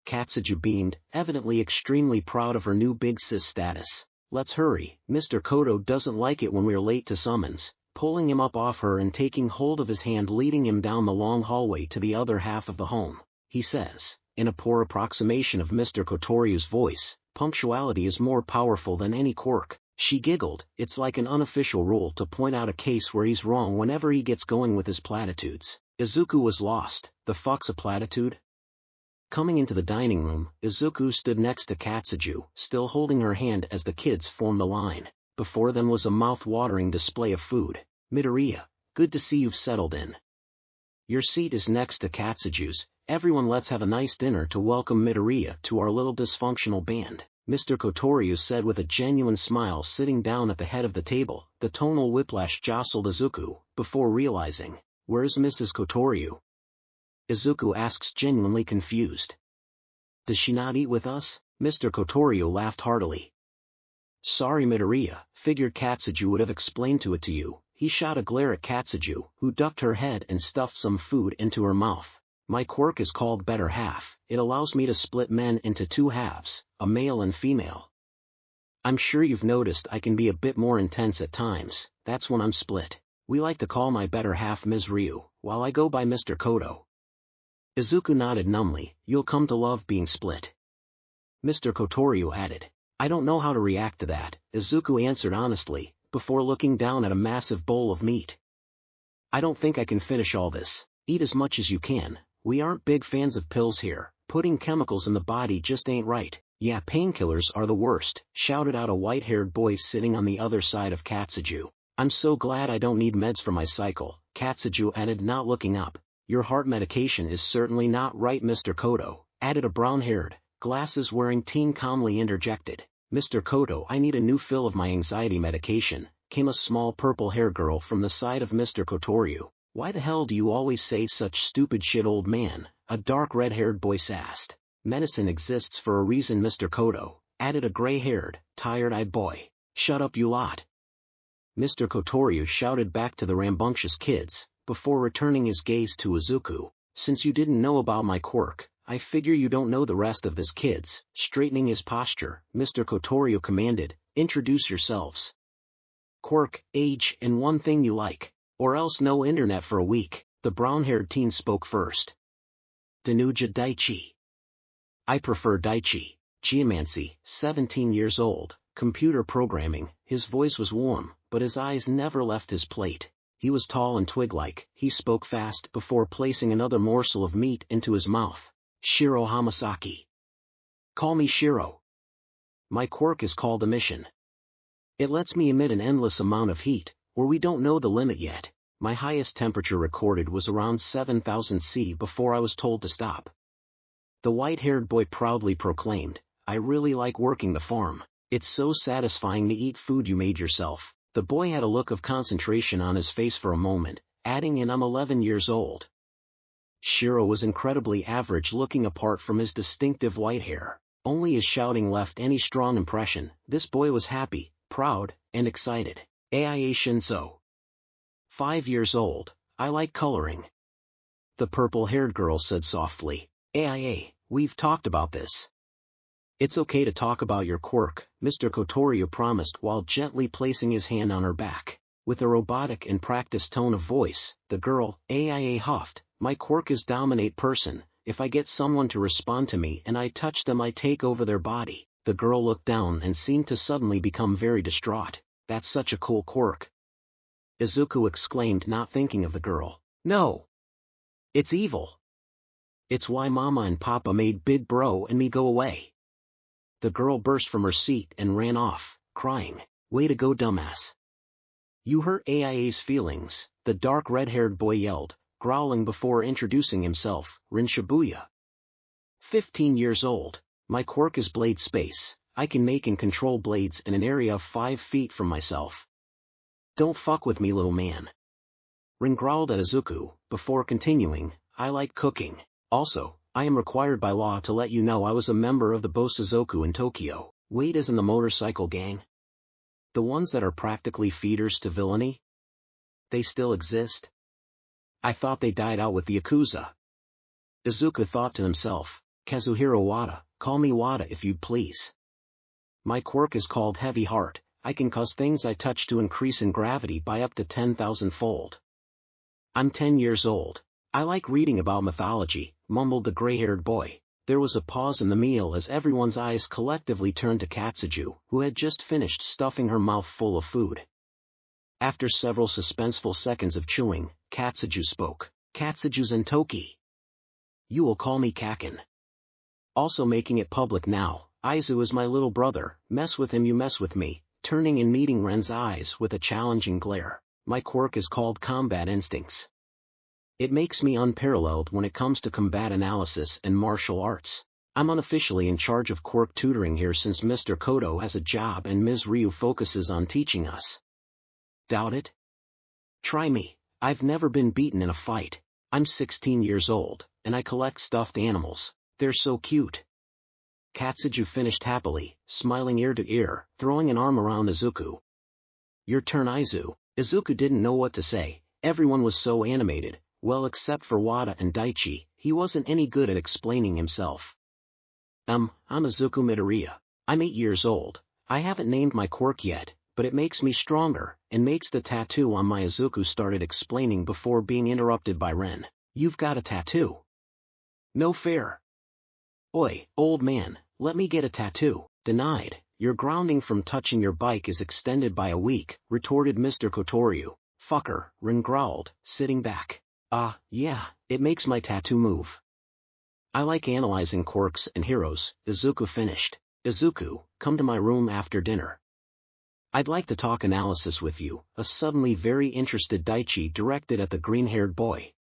Katsuju beamed, evidently extremely proud of her new big sis status. "Let's hurry, Mr. Koto doesn't like it when we're late to summons," pulling him up off her and taking hold of his hand, leading him down the long hallway to the other half of the home. He says, in a poor approximation of Mr. Kotoryu's voice, "Punctuality is more powerful than any quirk." She giggled. "It's like an unofficial rule to point out a case where he's wrong whenever he gets going with his platitudes." Izuku was lost. The fuck's a platitude? Coming into the dining room, Izuku stood next to Katsuju, still holding her hand as the kids formed the line. Before them was a mouth-watering display of food. "Midoriya, good to see you've settled in. Your seat is next to Katsuju's. Everyone, let's have a nice dinner to welcome Midoriya to our little dysfunctional band," Mr. Kotoryu said with a genuine smile, sitting down at the head of the table. The tonal whiplash jostled Izuku, before realizing, "Where's Mrs. Kotoryu?" Izuku asks, genuinely confused. "Does she not eat with us?" Mr. Kotoryu laughed heartily. "Sorry Midoriya, figured Katsuju would have explained to you." He shot a glare at Katsuju, who ducked her head and stuffed some food into her mouth. "My quirk is called Better Half. It allows me to split men into two halves, a male and female. I'm sure you've noticed I can be a bit more intense at times. That's when I'm split. We like to call my better half Ms. Ryu, while I go by Mr. Koto." Izuku nodded numbly. "You'll come to love being split," Mr. Kotoryu added. I don't know how to react to that, Izuku answered honestly, before looking down at a massive bowl of meat. I don't think I can finish all this. Eat as much as you can. We aren't big fans of pills here. Putting chemicals in the body just ain't right. Yeah, painkillers are the worst, shouted out a white-haired boy sitting on the other side of Katsuju. I'm so glad I don't need meds for my cycle, Katsuju added, not looking up. Your heart medication is certainly not right, Mr. Kodo, added a brown-haired, glasses-wearing teen calmly interjected. Mr. Kodo, I need a new fill of my anxiety medication, came a small purple-haired girl from the side of Mr. Kotoryu. Why the hell do you always say such stupid shit, old man? A dark red-haired boy asked. Medicine exists for a reason, Mr. Kodo, added a gray-haired, tired-eyed boy. Shut up, you lot. Mr. Kotoryu shouted back to the rambunctious kids, before returning his gaze to Izuku. Since you didn't know about my quirk, I figure you don't know the rest of this, kids. Straightening his posture, Mr. Kotoryu commanded, introduce yourselves. Quirk, age, and one thing you like. Or else no internet for a week, the brown-haired teen spoke first. Danuja Daichi. I prefer Daichi. Geomancy, 17 years old, computer programming. His voice was warm, but his eyes never left his plate. He was tall and twig-like. He spoke fast before placing another morsel of meat into his mouth. Shiro Hamasaki. Call me Shiro. My quirk is called emission. It lets me emit an endless amount of heat, or we don't know the limit yet. My highest temperature recorded was around 7,000 C before I was told to stop. The white-haired boy proudly proclaimed, I really like working the farm. It's so satisfying to eat food you made yourself. The boy had a look of concentration on his face for a moment, adding in, I'm 11 years old. Shiro was incredibly average looking apart from his distinctive white hair. Only his shouting left any strong impression. This boy was happy, proud, and excited. Aia Shinso. 5 years old, I like coloring. The purple-haired girl said softly. Aia, we've talked about this. It's okay to talk about your quirk, Mr. Kotoryu promised while gently placing his hand on her back. With a robotic and practiced tone of voice, the girl, Aia huffed, my quirk is dominate person. If I get someone to respond to me and I touch them, I take over their body. The girl looked down and seemed to suddenly become very distraught. That's such a cool quirk. Izuku exclaimed, not thinking of the girl. No. It's evil. It's why Mama and Papa made Big Bro and me go away. The girl burst from her seat and ran off, crying, way to go, dumbass. You hurt Aia's feelings, the dark red-haired boy yelled, growling before introducing himself, Rin Shibuya. 15 years old, my quirk is blade space. I can make and control blades in an area of 5 feet from myself. Don't fuck with me, little man. Rin growled at Izuku, before continuing, I like cooking. Also, I am required by law to let you know I was a member of the Bosuzoku in Tokyo. Wait, as in the motorcycle gang? The ones that are practically feeders to villainy? They still exist? I thought they died out with the Yakuza. Izuku thought to himself, Kazuhiro Wada, call me Wada if you'd please. My quirk is called Heavy Heart. I can cause things I touch to increase in gravity by up to 10,000-fold. I'm 10 years old. I like reading about mythology, mumbled the gray-haired boy. There was a pause in the meal as everyone's eyes collectively turned to Katsuju, who had just finished stuffing her mouth full of food. After several suspenseful seconds of chewing, Katsuju spoke. Katsuju Zentoki. You will call me Kakin. Also making it public now, Aizu is my little brother, mess with him you mess with me, turning and meeting Ren's eyes with a challenging glare. My quirk is called Combat Instincts. It makes me unparalleled when it comes to combat analysis and martial arts. I'm unofficially in charge of quirk tutoring here since Mr. Kodo has a job and Ms. Ryu focuses on teaching us. Doubt it? Try me. I've never been beaten in a fight. I'm 16 years old, and I collect stuffed animals. They're so cute. Katsuju finished happily, smiling ear to ear, throwing an arm around Izuku. Your turn, Aizu. Izuku didn't know what to say. Everyone was so animated. Well, except for Wada and Daichi, he wasn't any good at explaining himself. I'm Izuku Midoriya. I'm 8 years old. I haven't named my quirk yet, but it makes me stronger, and makes the tattoo on my Izuku started explaining before being interrupted by Ren. You've got a tattoo. No fair. Oi, old man, let me get a tattoo. Denied. your grounding from touching your bike is extended by a week, retorted Mr. Kotoryu. Fucker, Rin growled, sitting back. Yeah, it makes my tattoo move. I like analyzing quirks and heroes, Izuku finished. Izuku, come to my room after dinner. I'd like to talk analysis with you, a suddenly very interested Daichi directed at the green-haired boy.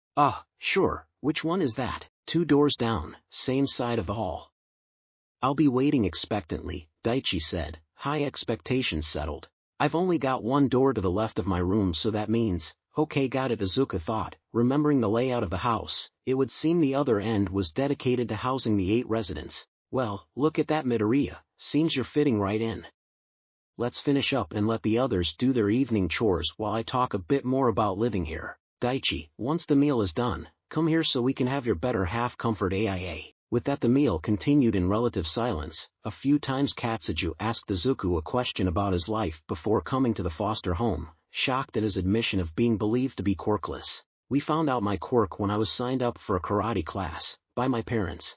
Sure, which one is that? 2 doors down, same side of the hall. I'll be waiting expectantly, Daichi said, high expectations settled. I've only got 1 door to the left of my room, so that means, okay, got it, Izuku thought, remembering the layout of the house. It would seem the other end was dedicated to housing the 8 residents. Well, look at that Midoriya, seems you're fitting right in. Let's finish up and let the others do their evening chores while I talk a bit more about living here. Daichi, once the meal is done, come here so we can have your better half comfort AIA. With that the meal continued in relative silence. A few times Katsuju asked Izuku a question about his life before coming to the foster home, shocked at his admission of being believed to be quirkless. We found out my quirk when I was signed up for a karate class, by my parents.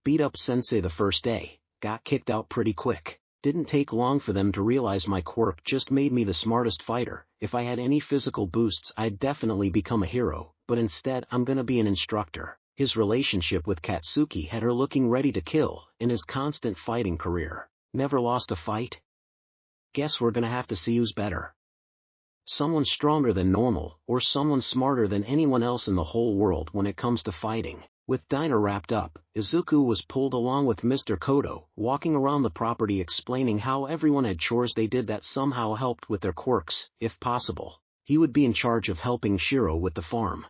Beat up sensei the first day, got kicked out pretty quick. Didn't take long for them to realize my quirk just made me the smartest fighter. If I had any physical boosts I'd definitely become a hero, but instead I'm gonna be an instructor. His relationship with Katsuki had her looking ready to kill. In his constant fighting career, never lost a fight? Guess we're gonna have to see who's better. Someone stronger than normal, or someone smarter than anyone else in the whole world when it comes to fighting. With dinner wrapped up, Izuku was pulled along with Mr. Kodo, walking around the property explaining how everyone had chores they did that somehow helped with their quirks. If possible, he would be in charge of helping Shiro with the farm.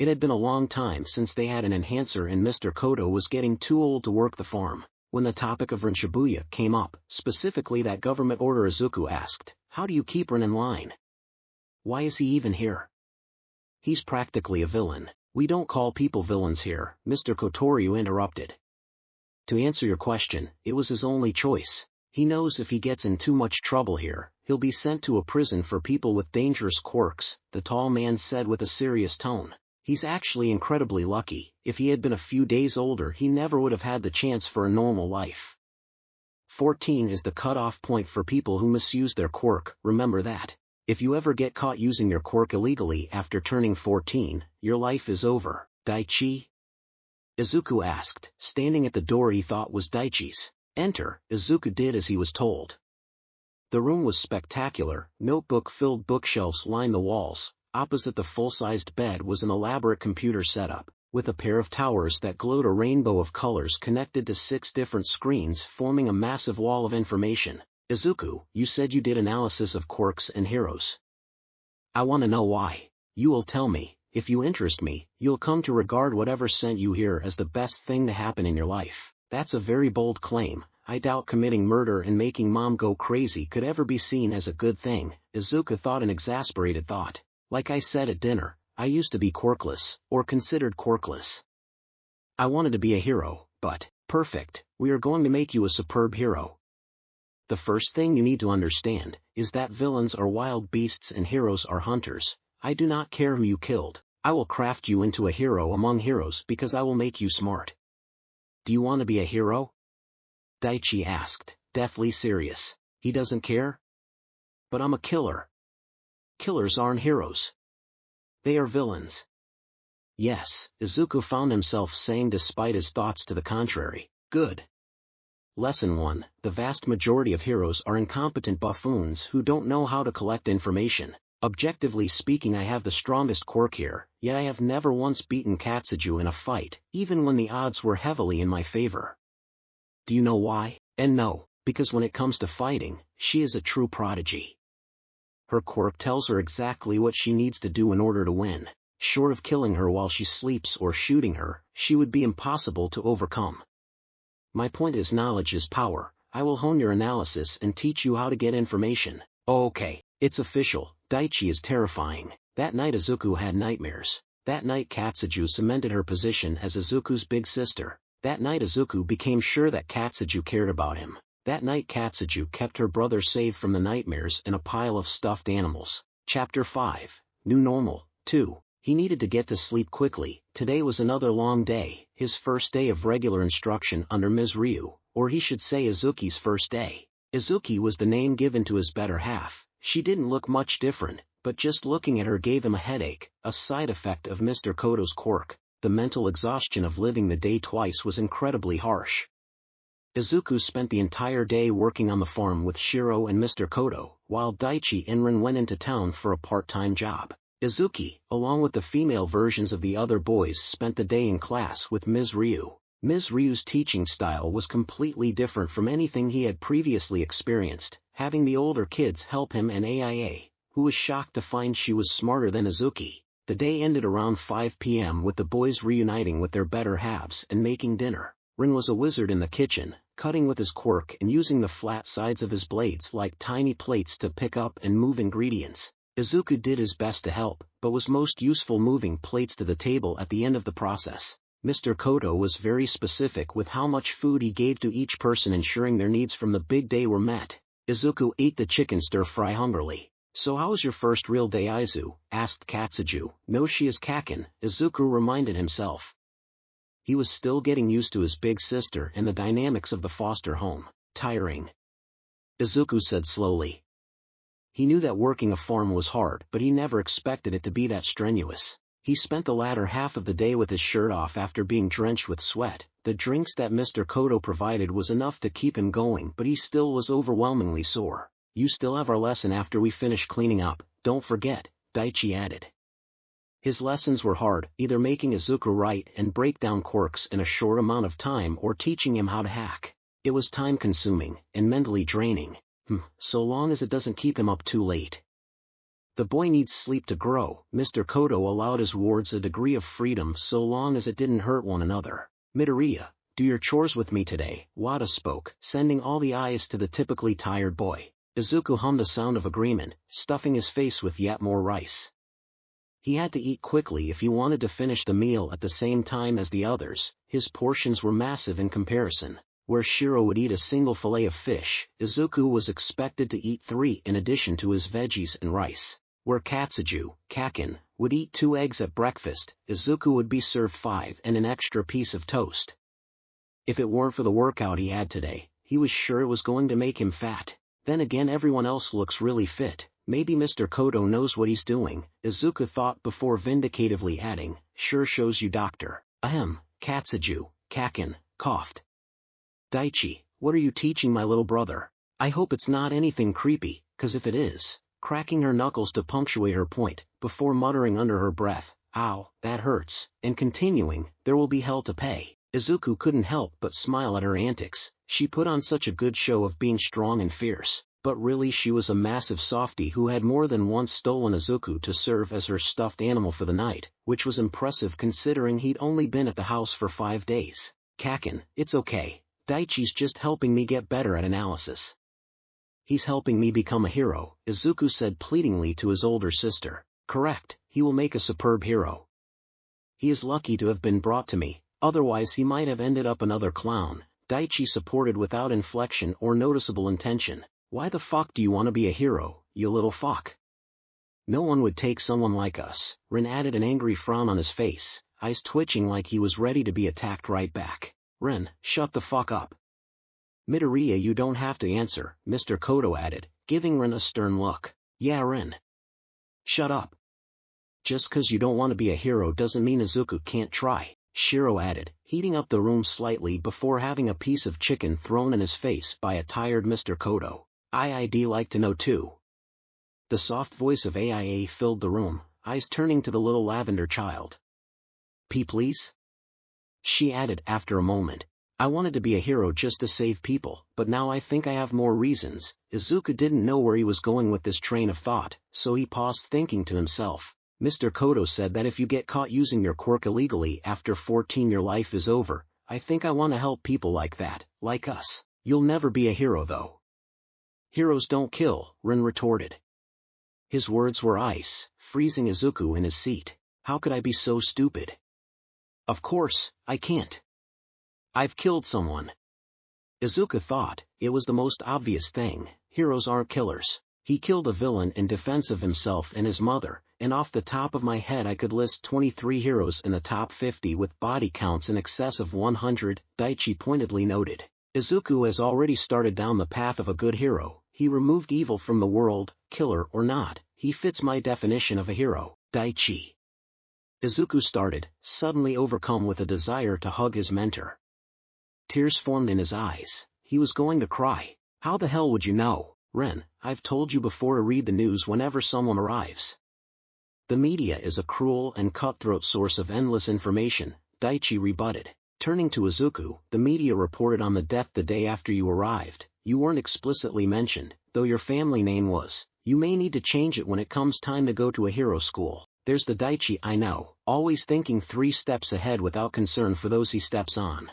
It had been a long time since they had an enhancer and Mr. Kodo was getting too old to work the farm. When the topic of Rin Shibuya came up, specifically that government order, Izuku asked, how do you keep Rin in line? Why is he even here? He's practically a villain. We don't call people villains here, Mr. Kotoryu interrupted. To answer your question, it was his only choice. He knows if he gets in too much trouble here, he'll be sent to a prison for people with dangerous quirks, the tall man said with a serious tone. He's actually incredibly lucky. If he had been a few days older he never would have had the chance for a normal life. 14 is the cutoff point for people who misuse their quirk, remember that. If you ever get caught using your quirk illegally after turning 14, your life is over. Daichi? Izuku asked, standing at the door he thought was Daichi's. Enter. Izuku did as he was told. The room was spectacular. Notebook-filled bookshelves lined the walls. Opposite the full-sized bed was an elaborate computer setup, with a pair of towers that glowed a rainbow of colors connected to 6 different screens forming a massive wall of information. Izuku, you said you did analysis of quirks and heroes. I want to know why. You will tell me. If you interest me, you'll come to regard whatever sent you here as the best thing to happen in your life. That's a very bold claim. I doubt committing murder and making mom go crazy could ever be seen as a good thing, Izuku thought, an exasperated thought. Like I said at dinner, I used to be quirkless, or considered quirkless. I wanted to be a hero, but, perfect, we are going to make you a superb hero. The first thing you need to understand is that villains are wild beasts and heroes are hunters. I do not care who you killed. I will craft you into a hero among heroes because I will make you smart. Do you want to be a hero? Daichi asked, deathly serious. He doesn't care? But I'm a killer. Killers aren't heroes. They are villains. Yes, Izuku found himself saying despite his thoughts to the contrary. Good. Lesson 1. The vast majority of heroes are incompetent buffoons who don't know how to collect information. Objectively speaking, I have the strongest quirk here, yet I have never once beaten Katsuju in a fight, even when the odds were heavily in my favor. Do you know why? And no, because when it comes to fighting, she is a true prodigy. Her quirk tells her exactly what she needs to do in order to win. Short of killing her while she sleeps or shooting her, she would be impossible to overcome. My point is, knowledge is power. I will hone your analysis and teach you how to get information. Okay, it's official. Daichi is terrifying. That night Izuku had nightmares. That night Katsuju cemented her position as Izuku's big sister. That night Izuku became sure that Katsuju cared about him. That night Katsuju kept her brother safe from the nightmares and a pile of stuffed animals. Chapter 5. New Normal. 2. He needed to get to sleep quickly. Today was another long day, his first day of regular instruction under Ms. Ryu, or he should say Izuki's first day. Izuki was the name given to his better half. She didn't look much different, but just looking at her gave him a headache, a side effect of Mr. Koto's quirk. The mental exhaustion of living the day twice was incredibly harsh. Izuku spent the entire day working on the farm with Shiro and Mr. Koto, while Daichi and Rin went into town for a part-time job. Izuki, along with the female versions of the other boys, spent the day in class with Ms. Ryu. Ms. Ryu's teaching style was completely different from anything he had previously experienced, having the older kids help him and AIA, who was shocked to find she was smarter than Izuki. The day ended around 5 p.m. with the boys reuniting with their better halves and making dinner. Rin was a wizard in the kitchen, cutting with his quirk and using the flat sides of his blades like tiny plates to pick up and move ingredients. Izuku did his best to help, but was most useful moving plates to the table at the end of the process. Mr. Koto was very specific with how much food he gave to each person, ensuring their needs from the big day were met. Izuku ate the chicken stir-fry hungrily. "So how was your first real day, Aizu?" asked Katsuju. "No, she is Kaken," Izuku reminded himself. He was still getting used to his big sister and the dynamics of the foster home. "Tiring," Izuku said slowly. He knew that working a farm was hard, but he never expected it to be that strenuous. He spent the latter half of the day with his shirt off after being drenched with sweat. The drinks that Mr. Koto provided was enough to keep him going, but he still was overwhelmingly sore. "You still have our lesson after we finish cleaning up, don't forget," Daichi added. His lessons were hard, either making Izuku write and break down quirks in a short amount of time or teaching him how to hack. It was time-consuming and mentally draining. So long as it doesn't keep him up too late. The boy needs sleep to grow. Mr. Koto allowed his wards a degree of freedom so long as it didn't hurt one another. "Midoriya, do your chores with me today," Wada spoke, sending all the eyes to the typically tired boy. Izuku hummed a sound of agreement, stuffing his face with yet more rice. He had to eat quickly if he wanted to finish the meal at the same time as the others. His portions were massive in comparison. Where Shiro would eat a single fillet of fish, Izuku was expected to eat 3 in addition to his veggies and rice. Where Katsuju, Kaken, would eat 2 eggs at breakfast, Izuku would be served 5 and an extra piece of toast. If it weren't for the workout he had today, he was sure it was going to make him fat. Then again, everyone else looks really fit. Maybe Mr. Koto knows what he's doing, Izuku thought before vindicatively adding, "Sure shows you, doctor." "Ahem," Katsuju, Kaken, coughed. "Daichi, what are you teaching my little brother? I hope it's not anything creepy, 'cause if it is," cracking her knuckles to punctuate her point, before muttering under her breath, "Ow, that hurts," and continuing, "There will be hell to pay." Izuku couldn't help but smile at her antics. She put on such a good show of being strong and fierce, but really she was a massive softie who had more than once stolen Izuku to serve as her stuffed animal for the night, which was impressive considering he'd only been at the house for 5 days. "Kaken, it's okay. Daichi's just helping me get better at analysis. He's helping me become a hero," Izuku said pleadingly to his older sister. "Correct, he will make a superb hero. He is lucky to have been brought to me, otherwise he might have ended up another clown," Daichi supported without inflection or noticeable intention. "Why the fuck do you want to be a hero, you little fuck? No one would take someone like us." Rin added, an angry frown on his face, eyes twitching like he was ready to be attacked right back. "Rin, shut the fuck up." "Midoriya, you don't have to answer," Mr. Koto added, giving Rin a stern look. "Yeah, Rin. Shut up. Just 'cause you don't want to be a hero doesn't mean Izuku can't try," Shiro added, heating up the room slightly before having a piece of chicken thrown in his face by a tired Mr. Koto. "I'd like to know too." The soft voice of AIA filled the room, eyes turning to the little lavender child. Please?" she added after a moment. "I wanted to be a hero just to save people, but now I think I have more reasons." Izuku didn't know where he was going with this train of thought, so he paused, thinking to himself. "Mr. Koto said that if you get caught using your quirk illegally after 14 your life is over. I think I want to help people like that, like us. You'll never be a hero though." "Heroes don't kill," Rin retorted. His words were ice, freezing Izuku in his seat. "How could I be so stupid? Of course, I can't. I've killed someone." Izuku thought, it was the most obvious thing. Heroes aren't killers. He killed a villain in defense of himself and his mother, and off the top of my head I could list 23 heroes in the top 50 with body counts in excess of 100, Daichi pointedly noted. Izuku has already started down the path of a good hero. He removed evil from the world, killer or not, he fits my definition of a hero, Daichi. Izuku started, suddenly overcome with a desire to hug his mentor. Tears formed in his eyes, he was going to cry. How the hell would you know, Ren? I've told you before to read the news whenever someone arrives. The media is a cruel and cutthroat source of endless information, Daichi rebutted. Turning to Izuku, the media reported on the death the day after you arrived. You weren't explicitly mentioned, though your family name was. You may need to change it when it comes time to go to a hero school. There's the Daichi I know, always thinking 3 steps ahead without concern for those he steps on.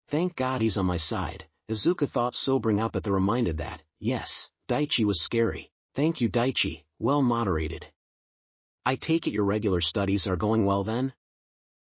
Thank God he's on my side, Izuku thought, sobering up at the reminder that, yes, Daichi was scary. Thank you, Daichi, well moderated. I take it your regular studies are going well then?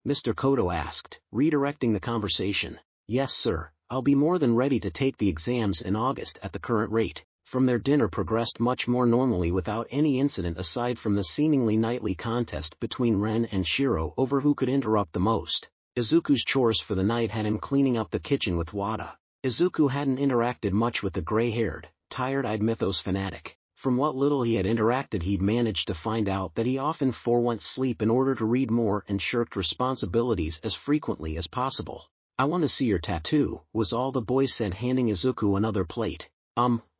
Mr. Kodo asked, redirecting the conversation. Yes sir, I'll be more than ready to take the exams in August at the current rate. From there dinner progressed much more normally without any incident aside from the seemingly nightly contest between Ren and Shiro over who could interrupt the most. Izuku's chores for the night had him cleaning up the kitchen with Wada. Izuku hadn't interacted much with the gray-haired, tired-eyed mythos fanatic. From what little he had interacted he'd managed to find out that he often forewent sleep in order to read more and shirked responsibilities as frequently as possible. I want to see your tattoo, was all the boy said, handing Izuku another plate.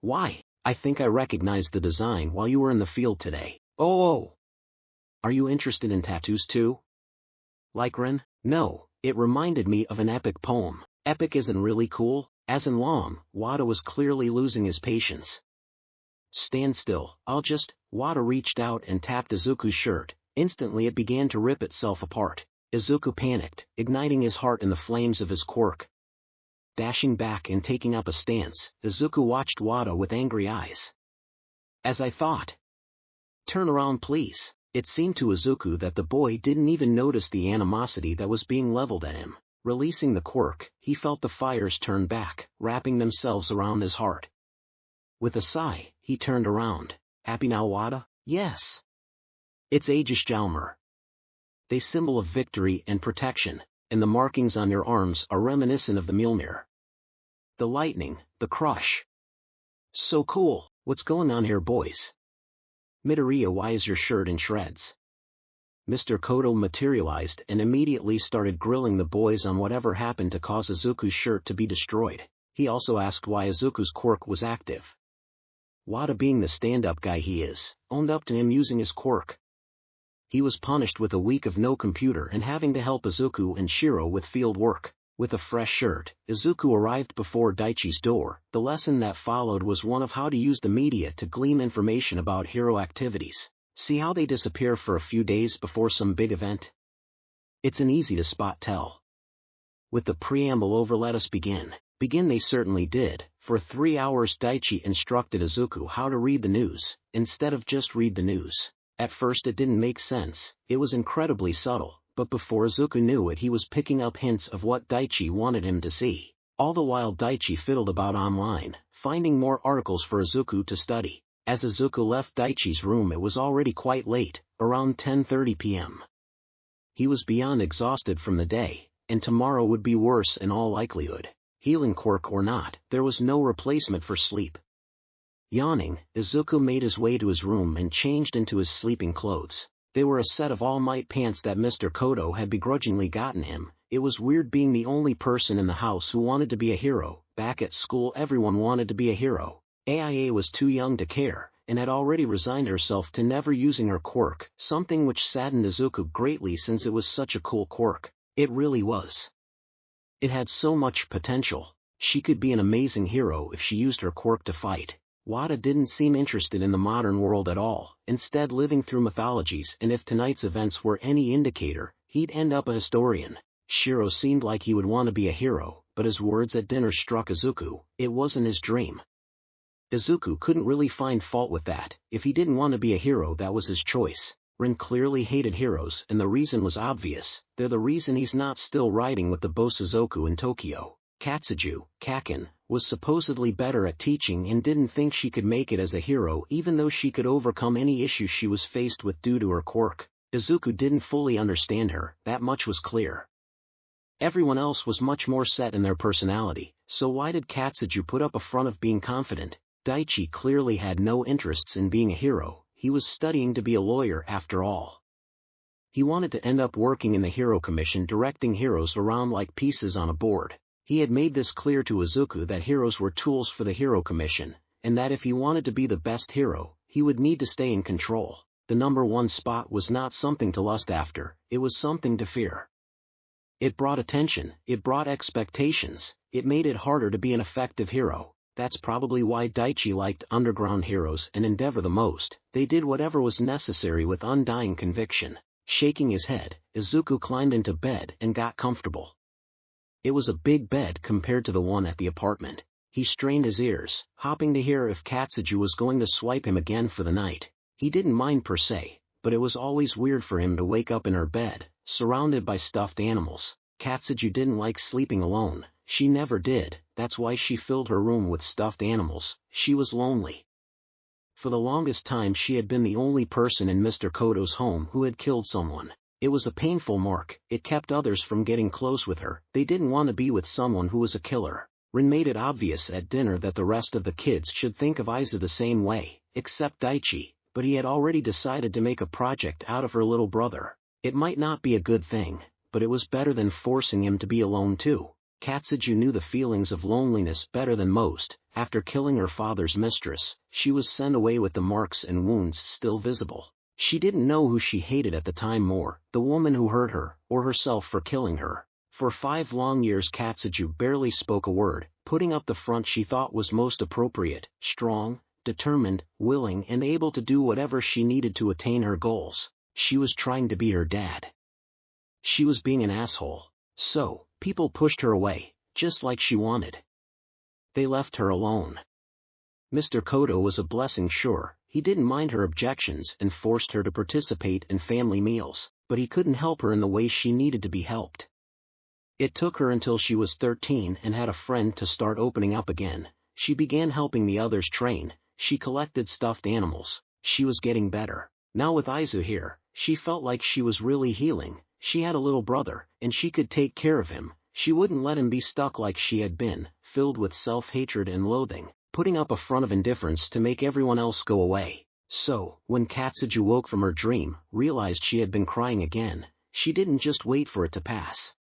Why? I think I recognized the design while you were in the field today. Oh! Are you interested in tattoos too? Like Ren? No, it reminded me of an epic poem. Epic isn't really cool, as in long. Wada was clearly losing his patience. Stand still, Wada reached out and tapped Izuku's shirt. Instantly it began to rip itself apart. Izuku panicked, igniting his heart in the flames of his quirk. Dashing back and taking up a stance, Izuku watched Wada with angry eyes. As I thought. Turn around please. It seemed to Izuku that the boy didn't even notice the animosity that was being leveled at him. Releasing the quirk, he felt the fires turn back, wrapping themselves around his heart. With a sigh, he turned around. Happy now, Wada? Yes. It's Aegis Jalmer. They symbol of victory and protection, and the markings on your arms are reminiscent of the Mjolnir. The lightning, the crush. So cool. What's going on here, boys? Midoriya, why is your shirt in shreds? Mr. Kodo materialized and immediately started grilling the boys on whatever happened to cause Izuku's shirt to be destroyed. He also asked why Izuku's quirk was active. Wada, being the stand-up guy he is, owned up to him using his quirk. He was punished with a week of no computer and having to help Izuku and Shiro with field work. With a fresh shirt, Izuku arrived before Daichi's door. The lesson that followed was one of how to use the media to glean information about hero activities. See how they disappear for a few days before some big event? It's an easy to spot tell. With the preamble over, let us begin. Begin they certainly did. For 3 hours Daichi instructed Izuku how to read the news, instead of just read the news. At first it didn't make sense, it was incredibly subtle, but before Izuku knew it he was picking up hints of what Daichi wanted him to see. All the while Daichi fiddled about online, finding more articles for Izuku to study. As Izuku left Daichi's room it was already quite late, around 10:30 p.m. He was beyond exhausted from the day, and tomorrow would be worse in all likelihood. Healing quirk or not, there was no replacement for sleep. Yawning, Izuku made his way to his room and changed into his sleeping clothes. They were a set of all-might pants that Mr. Kodo had begrudgingly gotten him. It was weird being the only person in the house who wanted to be a hero. Back at school everyone wanted to be a hero. AIA was too young to care, and had already resigned herself to never using her quirk, something which saddened Izuku greatly since it was such a cool quirk. It really was. It had so much potential. She could be an amazing hero if she used her quirk to fight. Wada didn't seem interested in the modern world at all, instead living through mythologies, and if tonight's events were any indicator, he'd end up a historian. Shiro seemed like he would want to be a hero, but his words at dinner struck Izuku. It wasn't his dream. Izuku couldn't really find fault with that. If he didn't want to be a hero, that was his choice. Rin clearly hated heroes, and the reason was obvious. They're the reason he's not still riding with the Bosuzoku in Tokyo. Katsuju, Kaken, was supposedly better at teaching and didn't think she could make it as a hero even though she could overcome any issues she was faced with due to her quirk. Izuku didn't fully understand her, that much was clear. Everyone else was much more set in their personality, so why did Katsuju put up a front of being confident? Daichi clearly had no interests in being a hero, he was studying to be a lawyer after all. He wanted to end up working in the Hero Commission directing heroes around like pieces on a board. He had made this clear to Izuku that heroes were tools for the Hero Commission, and that if he wanted to be the best hero, he would need to stay in control. The #1 spot was not something to lust after, it was something to fear. It brought attention, it brought expectations, it made it harder to be an effective hero. That's probably why Daichi liked underground heroes and Endeavor the most. They did whatever was necessary with undying conviction. Shaking his head, Izuku climbed into bed and got comfortable. It was a big bed compared to the one at the apartment. He strained his ears, hoping to hear if Katsuju was going to swipe him again for the night. He didn't mind per se, but it was always weird for him to wake up in her bed, surrounded by stuffed animals. Katsuju didn't like sleeping alone, she never did, that's why she filled her room with stuffed animals. She was lonely. For the longest time she had been the only person in Mr. Koto's home who had killed someone. It was a painful mark, it kept others from getting close with her. They didn't want to be with someone who was a killer. Rin made it obvious at dinner that the rest of the kids should think of Aizu the same way, except Daichi, but he had already decided to make a project out of her little brother. It might not be a good thing, but it was better than forcing him to be alone too. Katsuju knew the feelings of loneliness better than most. After killing her father's mistress, she was sent away with the marks and wounds still visible. She didn't know who she hated at the time more, the woman who hurt her, or herself for killing her. For 5 long years Katsuju barely spoke a word, putting up the front she thought was most appropriate, strong, determined, willing and able to do whatever she needed to attain her goals. She was trying to be her dad. She was being an asshole. So, people pushed her away, just like she wanted. They left her alone. Mr. Koto was a blessing sure, he didn't mind her objections and forced her to participate in family meals, but he couldn't help her in the way she needed to be helped. It took her until she was 13 and had a friend to start opening up again. She began helping the others train, she collected stuffed animals, she was getting better. Now with Aizu here, she felt like she was really healing. She had a little brother, and she could take care of him. She wouldn't let him be stuck like she had been, filled with self-hatred and loathing, putting up a front of indifference to make everyone else go away. So, when Katsuju woke from her dream, realized she had been crying again, she didn't just wait for it to pass.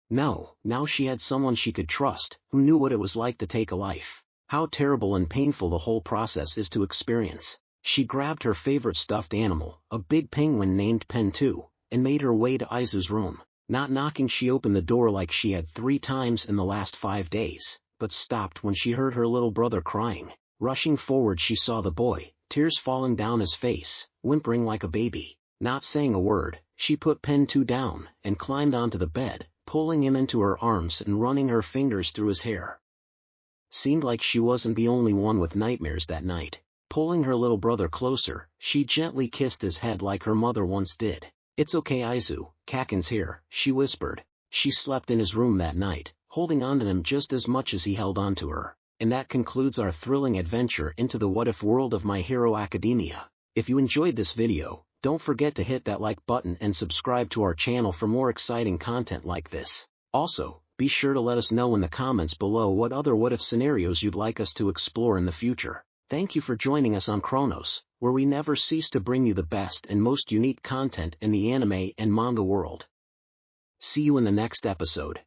No, now she had someone she could trust, who knew what it was like to take a life. How terrible and painful the whole process is to experience. She grabbed her favorite stuffed animal, a big penguin named Pen2, and made her way to Aizu's room. Not knocking, she opened the door like she had 3 times in the last 5 days, but stopped when she heard her little brother crying. Rushing forward she saw the boy, tears falling down his face, whimpering like a baby. Not saying a word, she put Pen2 down, and climbed onto the bed, pulling him into her arms and running her fingers through his hair. Seemed like she wasn't the only one with nightmares that night. Pulling her little brother closer, she gently kissed his head like her mother once did. "It's okay Aizu, Kaken's here," she whispered. She slept in his room that night, holding on to him just as much as he held on to her. And that concludes our thrilling adventure into the what-if world of My Hero Academia. If you enjoyed this video, don't forget to hit that like button and subscribe to our channel for more exciting content like this. Also, be sure to let us know in the comments below what other what-if scenarios you'd like us to explore in the future. Thank you for joining us on Chronos, where we never cease to bring you the best and most unique content in the anime and manga world. See you in the next episode.